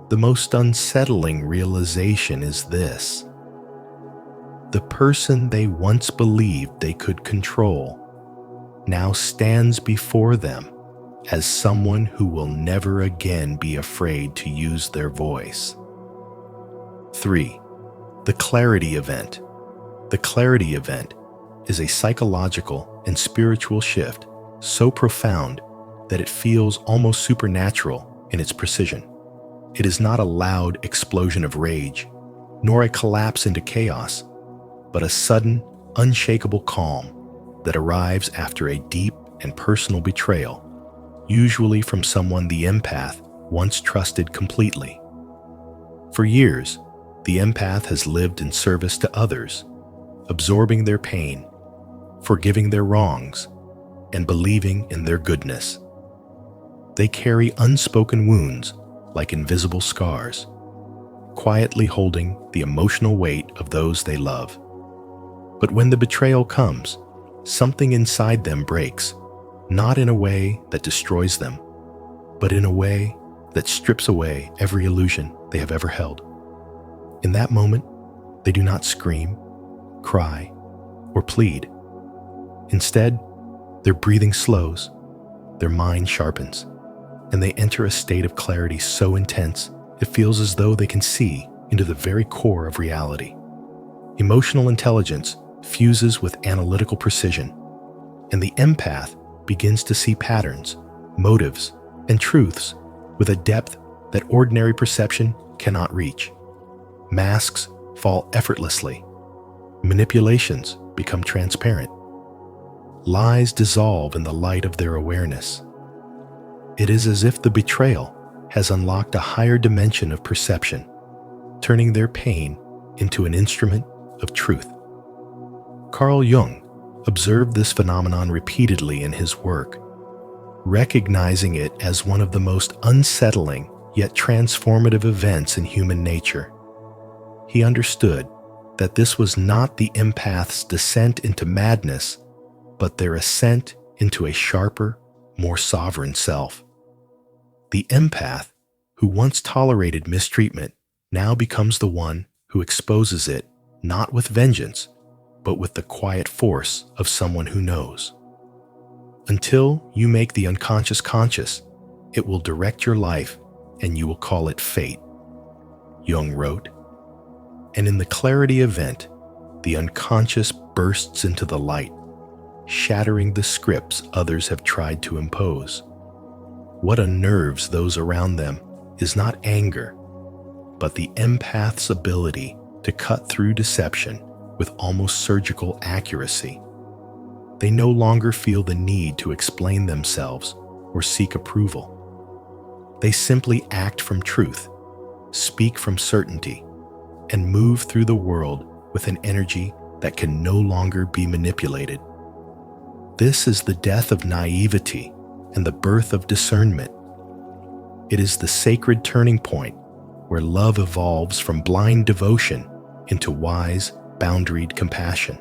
the most unsettling realization is this: the person they once believed they could control now stands before them as someone who will never again be afraid to use their voice. 3. The clarity event. The clarity event is a psychological and spiritual shift so profound that it feels almost supernatural in its precision. It is not a loud explosion of rage, nor a collapse into chaos, but a sudden, unshakable calm that arrives after a deep and personal betrayal, usually from someone the empath once trusted completely. For years, the empath has lived in service to others, absorbing their pain, forgiving their wrongs, and believing in their goodness. They carry unspoken wounds like invisible scars, quietly holding the emotional weight of those they love. But when the betrayal comes, something inside them breaks, not in a way that destroys them, but in a way that strips away every illusion they have ever held. In that moment, they do not scream, cry, or plead. Instead, their breathing slows, their mind sharpens, and they enter a state of clarity so intense it feels as though they can see into the very core of reality. Emotional intelligence fuses with analytical precision, and the empath begins to see patterns, motives, and truths with a depth that ordinary perception cannot reach. Masks fall effortlessly. Manipulations become transparent. Lies dissolve in the light of their awareness. It is as if the betrayal has unlocked a higher dimension of perception, turning their pain into an instrument of truth. Carl Jung observed this phenomenon repeatedly in his work, recognizing it as one of the most unsettling yet transformative events in human nature. He understood that this was not the empath's descent into madness, but their ascent into a sharper, more sovereign self. The empath, who once tolerated mistreatment, now becomes the one who exposes it not with vengeance, but with the quiet force of someone who knows. Until you make the unconscious conscious, it will direct your life and you will call it fate, Jung wrote. And in the clarity event, the unconscious bursts into the light, shattering the scripts others have tried to impose. What unnerves those around them is not anger, but the empath's ability to cut through deception with almost surgical accuracy. They no longer feel the need to explain themselves or seek approval. They simply act from truth, speak from certainty, and move through the world with an energy that can no longer be manipulated. This is the death of naivety and the birth of discernment. It is the sacred turning point where love evolves from blind devotion into wise, boundaried compassion.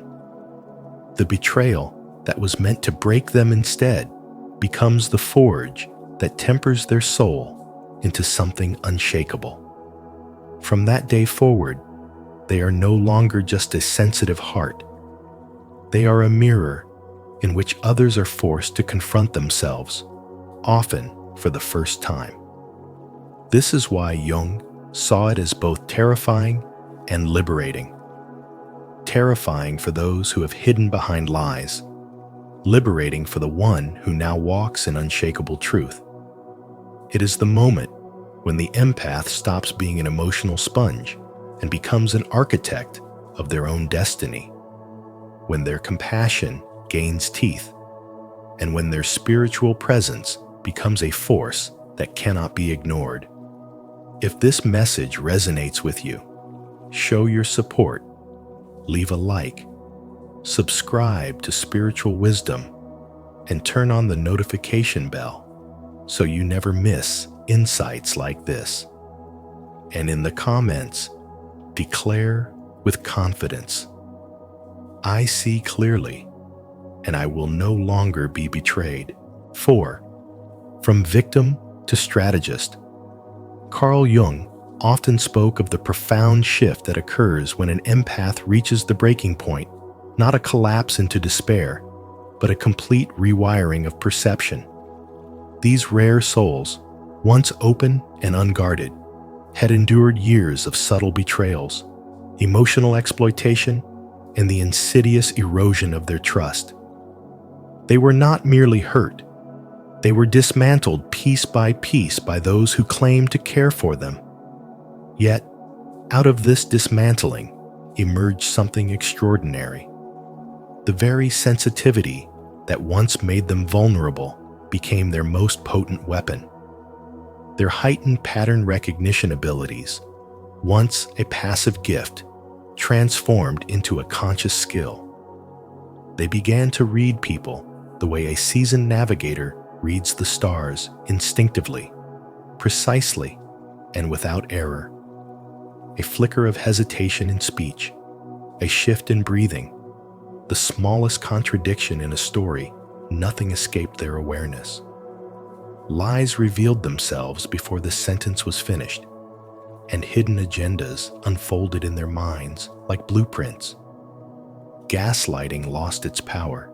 The betrayal that was meant to break them instead becomes the forge that tempers their soul into something unshakable. From that day forward, they are no longer just a sensitive heart. They are a mirror in which others are forced to confront themselves, often for the first time. This is why Jung saw it as both terrifying and liberating. Terrifying for those who have hidden behind lies, liberating for the one who now walks in unshakable truth. It is the moment when the empath stops being an emotional sponge and becomes an architect of their own destiny, when their compassion gains teeth, and when their spiritual presence becomes a force that cannot be ignored. If this message resonates with you, show your support, leave a like, subscribe to Spiritual Wisdom, and turn on the notification bell so you never miss insights like this. And in the comments, declare with confidence, "I see clearly, and I will no longer be betrayed." 4. From victim to strategist. Carl Jung often spoke of the profound shift that occurs when an empath reaches the breaking point, not a collapse into despair, but a complete rewiring of perception. These rare souls, once open and unguarded, had endured years of subtle betrayals, emotional exploitation, and the insidious erosion of their trust. They were not merely hurt. They were dismantled piece by piece by those who claimed to care for them. Yet, out of this dismantling emerged something extraordinary. The very sensitivity that once made them vulnerable became their most potent weapon. Their heightened pattern recognition abilities, once a passive gift, transformed into a conscious skill. They began to read people the way a seasoned navigator reads the stars instinctively, precisely, and without error. A flicker of hesitation in speech, a shift in breathing, the smallest contradiction in a story, nothing escaped their awareness. Lies revealed themselves before the sentence was finished, and hidden agendas unfolded in their minds like blueprints. Gaslighting lost its power,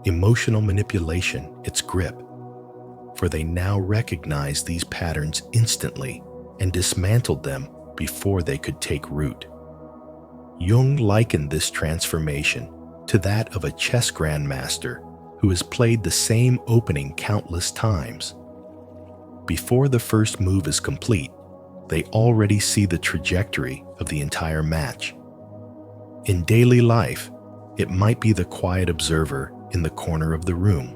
emotional manipulation its grip, for they now recognized these patterns instantly and dismantled them before they could take root. Jung likened this transformation to that of a chess grandmaster who has played the same opening countless times. Before the first move is complete, they already see the trajectory of the entire match. In daily life, it might be the quiet observer in the corner of the room,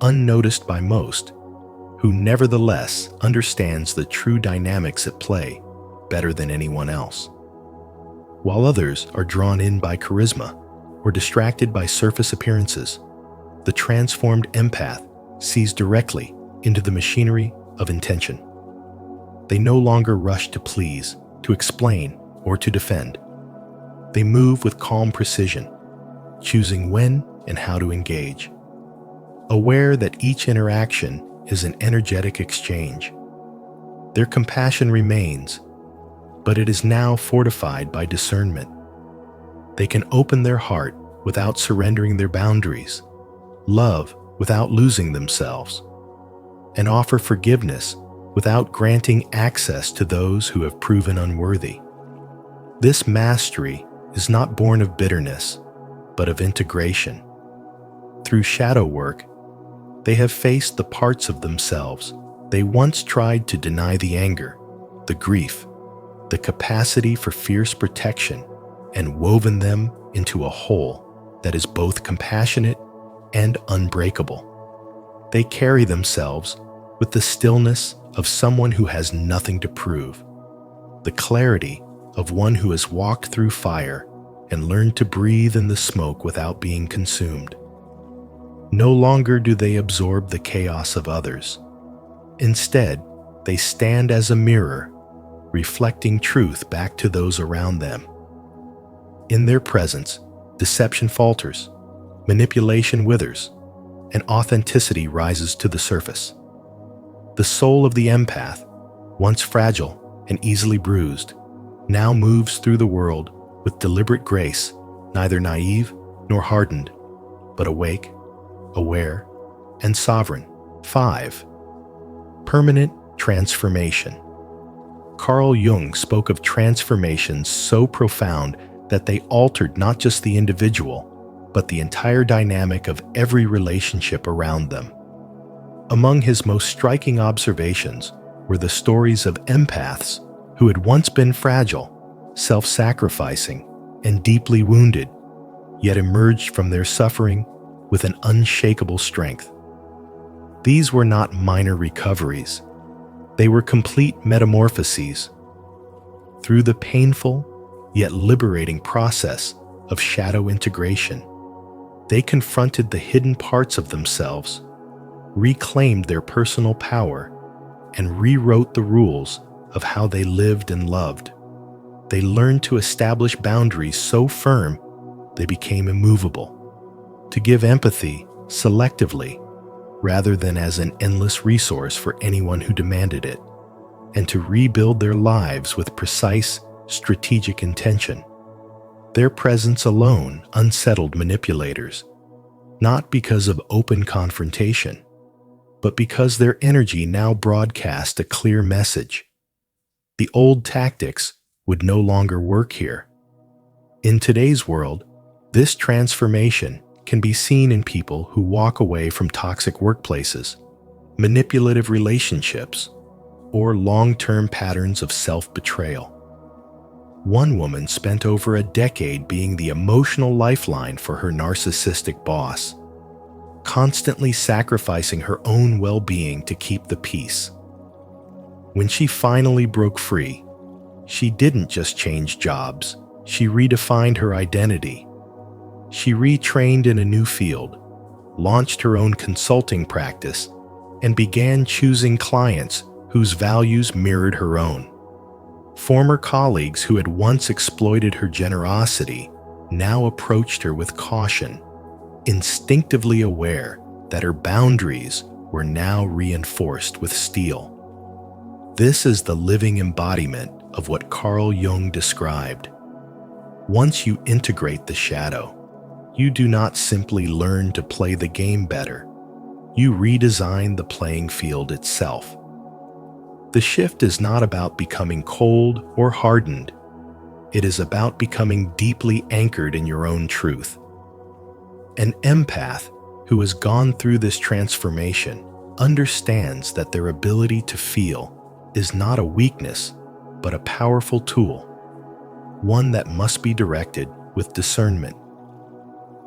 unnoticed by most, who nevertheless understands the true dynamics at play better than anyone else. While others are drawn in by charisma or distracted by surface appearances, the transformed empath sees directly into the machinery of intention. They no longer rush to please, to explain, or to defend. They move with calm precision, choosing when and how to engage, aware that each interaction is an energetic exchange. Their compassion remains, but it is now fortified by discernment. They can open their heart without surrendering their boundaries, love without losing themselves, and offer forgiveness without granting access to those who have proven unworthy. This mastery is not born of bitterness, but of integration. Through shadow work, they have faced the parts of themselves they once tried to deny: the anger, the grief, the capacity for fierce protection, and woven them into a whole that is both compassionate and unbreakable. They carry themselves with the stillness of someone who has nothing to prove, the clarity of one who has walked through fire and learned to breathe in the smoke without being consumed. No longer do they absorb the chaos of others. Instead, they stand as a mirror, reflecting truth back to those around them. In their presence, deception falters, manipulation withers, and authenticity rises to the surface. The soul of the empath, once fragile and easily bruised, now moves through the world with deliberate grace, neither naive nor hardened, but awake, aware, and sovereign. 5. Permanent transformation. Carl Jung spoke of transformations so profound that they altered not just the individual, but the entire dynamic of every relationship around them. Among his most striking observations were the stories of empaths who had once been fragile, self-sacrificing, and deeply wounded, yet emerged from their suffering with an unshakable strength. These were not minor recoveries. They were complete metamorphoses. Through the painful yet liberating process of shadow integration, they confronted the hidden parts of themselves, reclaimed their personal power, and rewrote the rules of how they lived and loved. They learned to establish boundaries so firm they became immovable, to give empathy selectively rather than as an endless resource for anyone who demanded it, and to rebuild their lives with precise, strategic intention. Their presence alone unsettled manipulators, not because of open confrontation, but because their energy now broadcast a clear message. The old tactics would no longer work here. In today's world, this transformation can be seen in people who walk away from toxic workplaces, manipulative relationships, or long-term patterns of self-betrayal. One woman spent over a decade being the emotional lifeline for her narcissistic boss, constantly sacrificing her own well-being to keep the peace. When she finally broke free, she didn't just change jobs, she redefined her identity. She retrained in a new field, launched her own consulting practice, and began choosing clients whose values mirrored her own. Former colleagues who had once exploited her generosity now approached her with caution, instinctively aware that her boundaries were now reinforced with steel. This is the living embodiment of what Carl Jung described. Once you integrate the shadow, you do not simply learn to play the game better. You redesign the playing field itself. The shift is not about becoming cold or hardened. It is about becoming deeply anchored in your own truth. An empath who has gone through this transformation understands that their ability to feel is not a weakness, but a powerful tool, one that must be directed with discernment.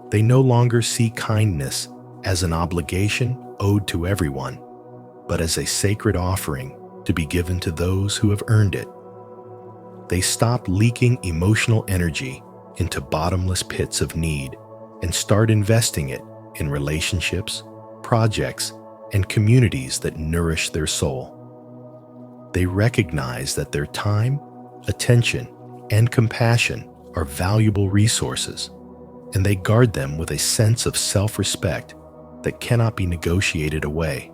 They no longer see kindness as an obligation owed to everyone, but as a sacred offering to be given to those who have earned it. They stop leaking emotional energy into bottomless pits of need and start investing it in relationships, projects, and communities that nourish their soul. They recognize that their time, attention, and compassion are valuable resources, and they guard them with a sense of self-respect that cannot be negotiated away.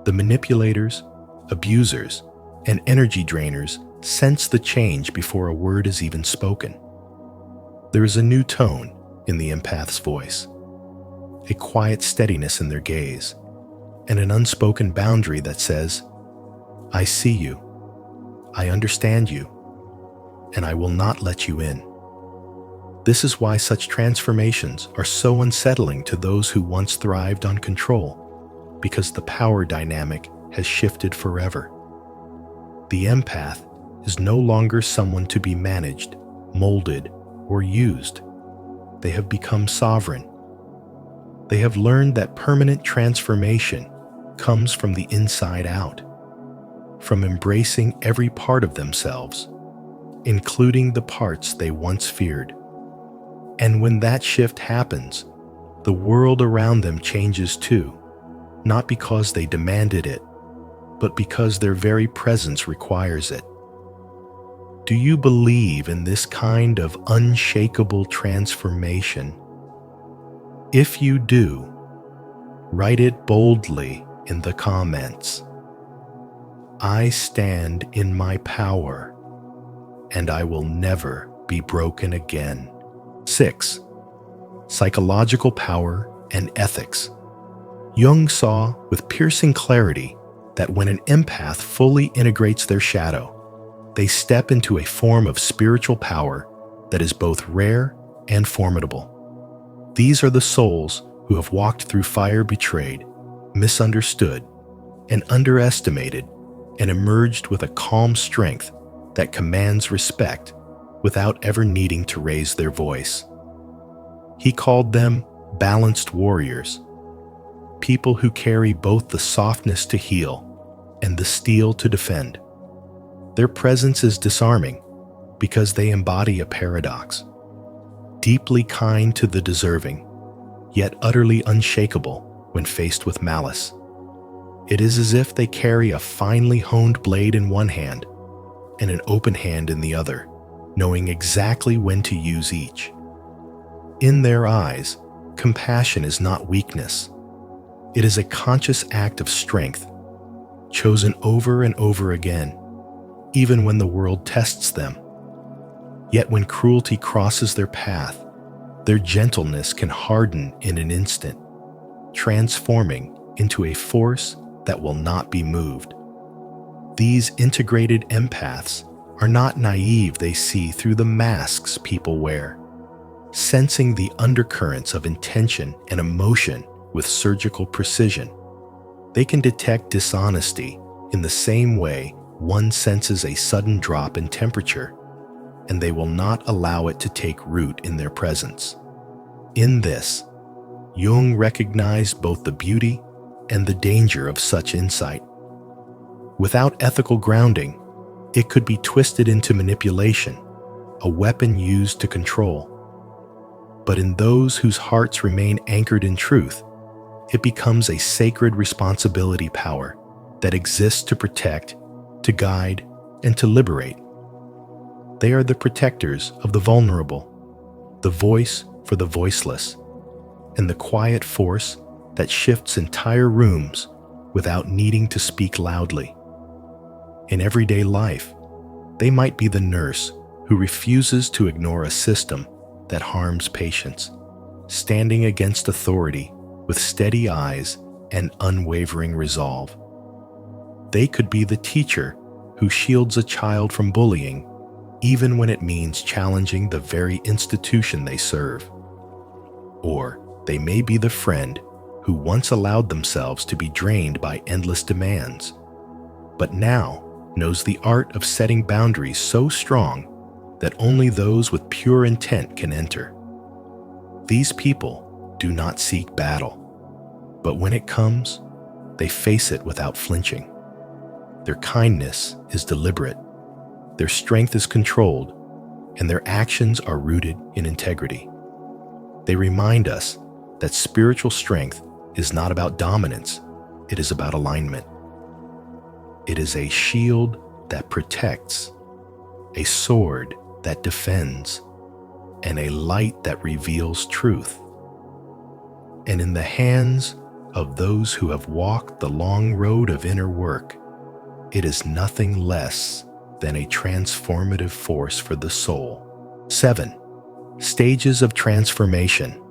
The manipulators, abusers, and energy drainers sense the change before a word is even spoken. There is a new tone in the empath's voice, a quiet steadiness in their gaze, and an unspoken boundary that says, "I see you, I understand you, and I will not let you in." This is why such transformations are so unsettling to those who once thrived on control, because the power dynamic has shifted forever. The empath is no longer someone to be managed, molded, or used. They have become sovereign. They have learned that permanent transformation comes from the inside out, from embracing every part of themselves, including the parts they once feared. And when that shift happens, the world around them changes too, not because they demanded it, but because their very presence requires it. Do you believe in this kind of unshakable transformation? If you do, write it boldly in the comments. I stand in my power, and I will never be broken again. 6. Psychological power and ethics. Jung saw with piercing clarity that when an empath fully integrates their shadow, they step into a form of spiritual power that is both rare and formidable. These are the souls who have walked through fire betrayed, misunderstood, and underestimated, and emerged with a calm strength that commands respect without ever needing to raise their voice. He called them balanced warriors, people who carry both the softness to heal and the steel to defend. Their presence is disarming because they embody a paradox, deeply kind to the deserving, yet utterly unshakable when faced with malice. It is as if they carry a finely honed blade in one hand and an open hand in the other, knowing exactly when to use each. In their eyes, compassion is not weakness. It is a conscious act of strength, chosen over and over again, even when the world tests them. Yet when cruelty crosses their path, their gentleness can harden in an instant, transforming into a force that will not be moved. These integrated empaths are not naive. They see through the masks people wear, sensing the undercurrents of intention and emotion with surgical precision. They can detect dishonesty in the same way one senses a sudden drop in temperature, and they will not allow it to take root in their presence. In this, Jung recognized both the beauty and the danger of such insight. Without ethical grounding, it could be twisted into manipulation, a weapon used to control. But in those whose hearts remain anchored in truth, it becomes a sacred responsibility power that exists to protect, to guide, and to liberate. They are the protectors of the vulnerable, the voice for the voiceless, and the quiet force that shifts entire rooms without needing to speak loudly. In everyday life, they might be the nurse who refuses to ignore a system that harms patients, standing against authority with steady eyes and unwavering resolve. They could be the teacher who shields a child from bullying, even when it means challenging the very institution they serve. Or they may be the friend who once allowed themselves to be drained by endless demands, but now knows the art of setting boundaries so strong that only those with pure intent can enter. These people do not seek battle, but when it comes, they face it without flinching. Their kindness is deliberate, their strength is controlled, and their actions are rooted in integrity. They remind us that spiritual strength is not about dominance, it is about alignment. It is a shield that protects, a sword that defends, and a light that reveals truth. And in the hands of those who have walked the long road of inner work, it is nothing less than a transformative force for the soul. 7. Stages of transformation.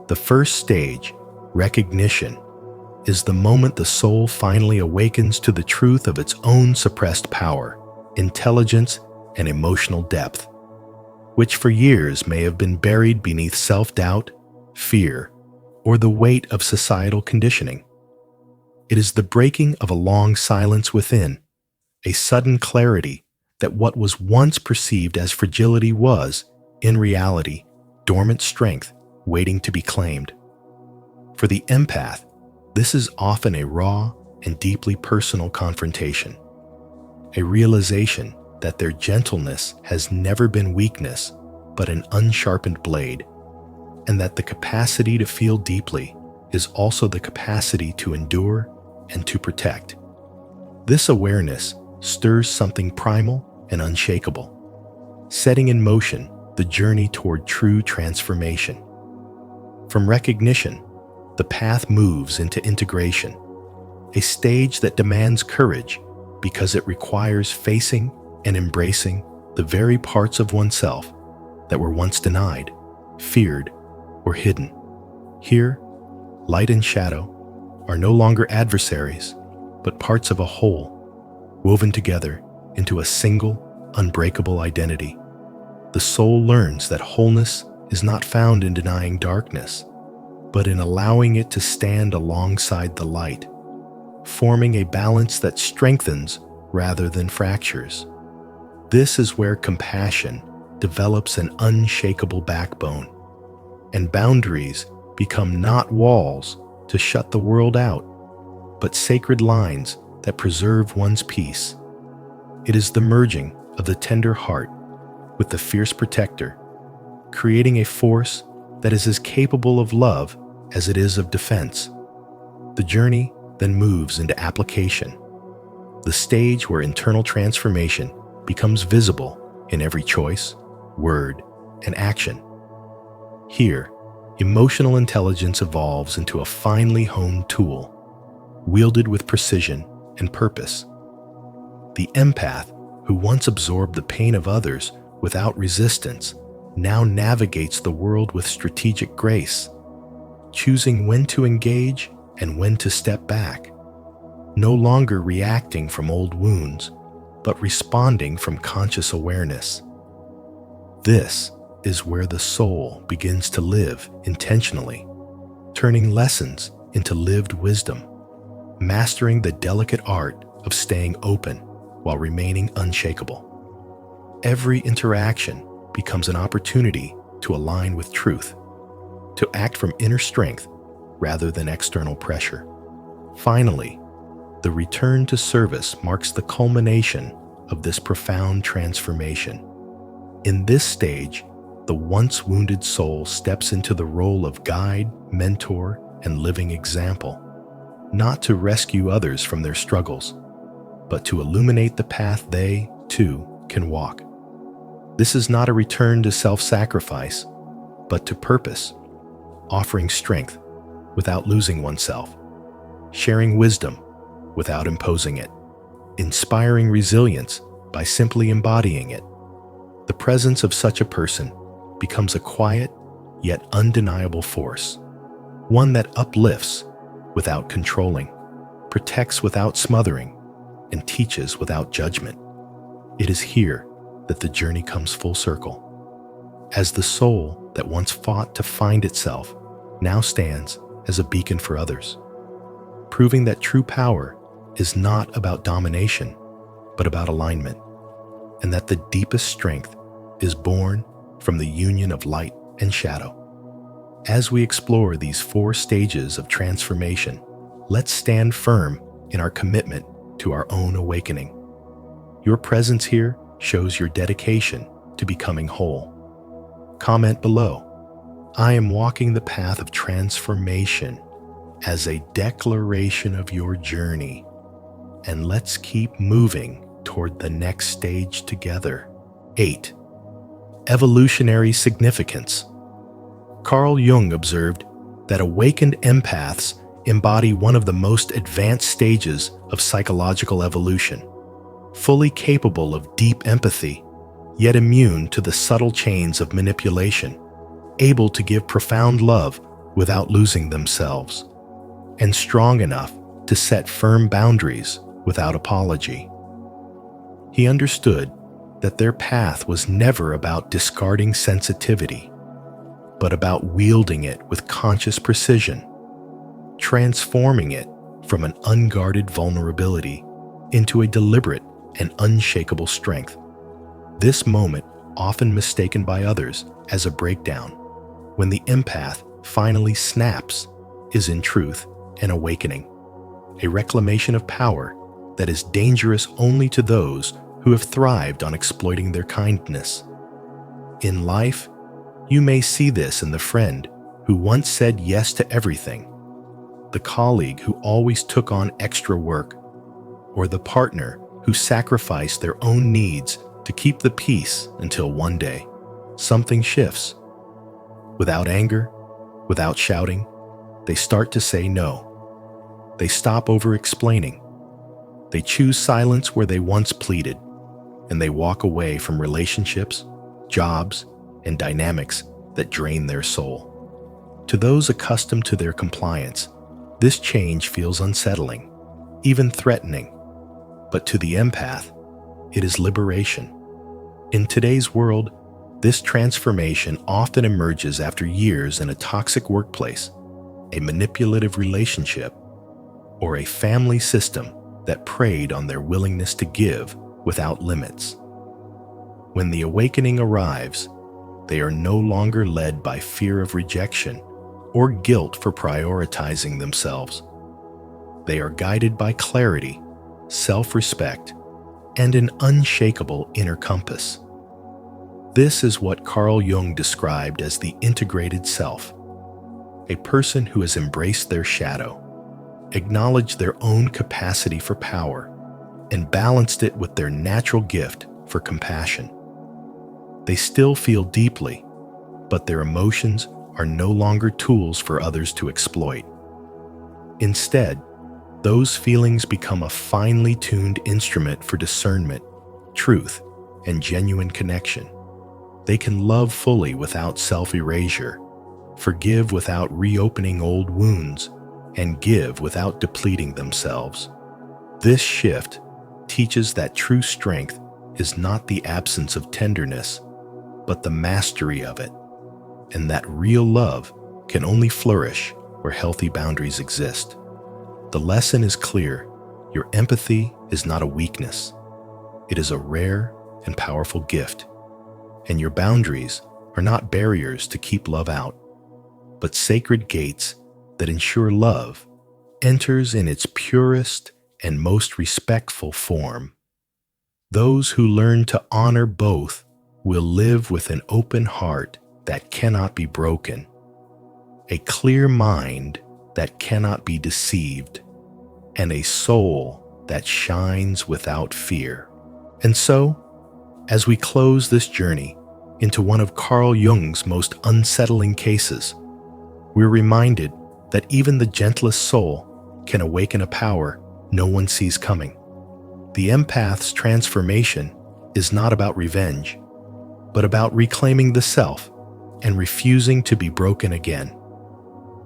The first stage, recognition, is the moment the soul finally awakens to the truth of its own suppressed power, intelligence, and emotional depth, which for years may have been buried beneath self-doubt, fear, or the weight of societal conditioning. It is the breaking of a long silence within, a sudden clarity that what was once perceived as fragility was, in reality, dormant strength waiting to be claimed. For the empath, this is often a raw and deeply personal confrontation, a realization that their gentleness has never been weakness, but an unsharpened blade, and that the capacity to feel deeply is also the capacity to endure and to protect. This awareness stirs something primal and unshakable, setting in motion the journey toward true transformation. From recognition, the path moves into integration, a stage that demands courage because it requires facing and embracing the very parts of oneself that were once denied, feared, or hidden. Here, light and shadow are no longer adversaries, but parts of a whole, woven together into a single, unbreakable identity. The soul learns that wholeness is not found in denying darkness, but in allowing it to stand alongside the light, forming a balance that strengthens rather than fractures. This is where compassion develops an unshakable backbone, and boundaries become not walls to shut the world out, but sacred lines that preserve one's peace. It is the merging of the tender heart with the fierce protector, creating a force that is as capable of love as it is of defense. The journey then moves into application, the stage where internal transformation becomes visible in every choice, word, and action. Here, emotional intelligence evolves into a finely honed tool, wielded with precision and purpose. The empath, who once absorbed the pain of others without resistance, now navigates the world with strategic grace, choosing when to engage and when to step back, no longer reacting from old wounds, but responding from conscious awareness. This is where the soul begins to live intentionally, turning lessons into lived wisdom, mastering the delicate art of staying open while remaining unshakable. Every interaction becomes an opportunity to align with truth, to act from inner strength rather than external pressure. Finally, the return to service marks the culmination of this profound transformation. In this stage, the once wounded soul steps into the role of guide, mentor, and living example, not to rescue others from their struggles, but to illuminate the path they, too, can walk. This is not a return to self-sacrifice, but to purpose, offering strength without losing oneself, sharing wisdom without imposing it, inspiring resilience by simply embodying it. The presence of such a person becomes a quiet yet undeniable force, one that uplifts without controlling, protects without smothering, and teaches without judgment. It is here that the journey comes full circle, as the soul that once fought to find itself now stands as a beacon for others, proving that true power is not about domination, but about alignment, and that the deepest strength is born from the union of light and shadow. As we explore these 4 stages of transformation, let's stand firm in our commitment to our own awakening. Your presence here shows your dedication to becoming whole. Comment below, "I am walking the path of transformation," as a declaration of your journey. And let's keep moving toward the next stage together. 8. Evolutionary significance. Carl Jung observed that awakened empaths embody one of the most advanced stages of psychological evolution, fully capable of deep empathy, yet immune to the subtle chains of manipulation, able to give profound love without losing themselves, and strong enough to set firm boundaries without apology. He understood that their path was never about discarding sensitivity, but about wielding it with conscious precision, transforming it from an unguarded vulnerability into a deliberate and unshakable strength. This moment, often mistaken by others as a breakdown, when the empath finally snaps, is in truth an awakening, a reclamation of power that is dangerous only to those who have thrived on exploiting their kindness. In life, you may see this in the friend who once said yes to everything, the colleague who always took on extra work, or the partner who sacrificed their own needs to keep the peace until one day something shifts. Without anger, without shouting, they start to say no. They stop over-explaining. They choose silence where they once pleaded, and they walk away from relationships, jobs, and dynamics that drain their soul. To those accustomed to their compliance, this change feels unsettling, even threatening. But to the empath, it is liberation. In today's world, this transformation often emerges after years in a toxic workplace, a manipulative relationship, or a family system that preyed on their willingness to give without limits. When the awakening arrives, they are no longer led by fear of rejection or guilt for prioritizing themselves. They are guided by clarity, self-respect, and an unshakable inner compass. This is what Carl Jung described as the integrated self, a person who has embraced their shadow, acknowledged their own capacity for power, and balanced it with their natural gift for compassion. They still feel deeply, but their emotions are no longer tools for others to exploit. Instead, those feelings become a finely tuned instrument for discernment, truth, and genuine connection. They can love fully without self-erasure, forgive without reopening old wounds, and give without depleting themselves. This shift teaches that true strength is not the absence of tenderness, but the mastery of it, and that real love can only flourish where healthy boundaries exist. The lesson is clear: your empathy is not a weakness. It is a rare and powerful gift. And your boundaries are not barriers to keep love out, but sacred gates that ensure love enters in its purest and most respectful form. Those who learn to honor both will live with an open heart that cannot be broken, a clear mind that cannot be deceived, and a soul that shines without fear. And so, as we close this journey into one of Carl Jung's most unsettling cases, we're reminded that even the gentlest soul can awaken a power no one sees coming. The empath's transformation is not about revenge, but about reclaiming the self and refusing to be broken again.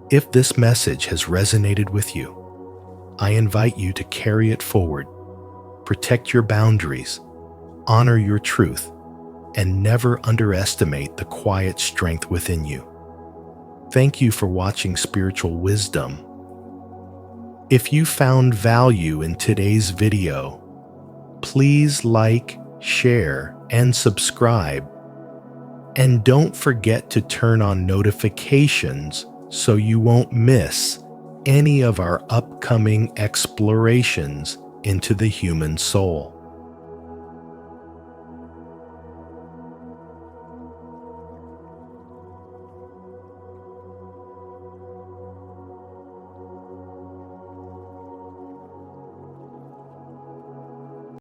If this message has resonated with you, I invite you to carry it forward. Protect your boundaries, honor your truth, and never underestimate the quiet strength within you. Thank you for watching Spiritual Wisdom. If you found value in today's video, please like, share, and subscribe. And don't forget to turn on notifications so you won't miss any of our upcoming explorations into the human soul.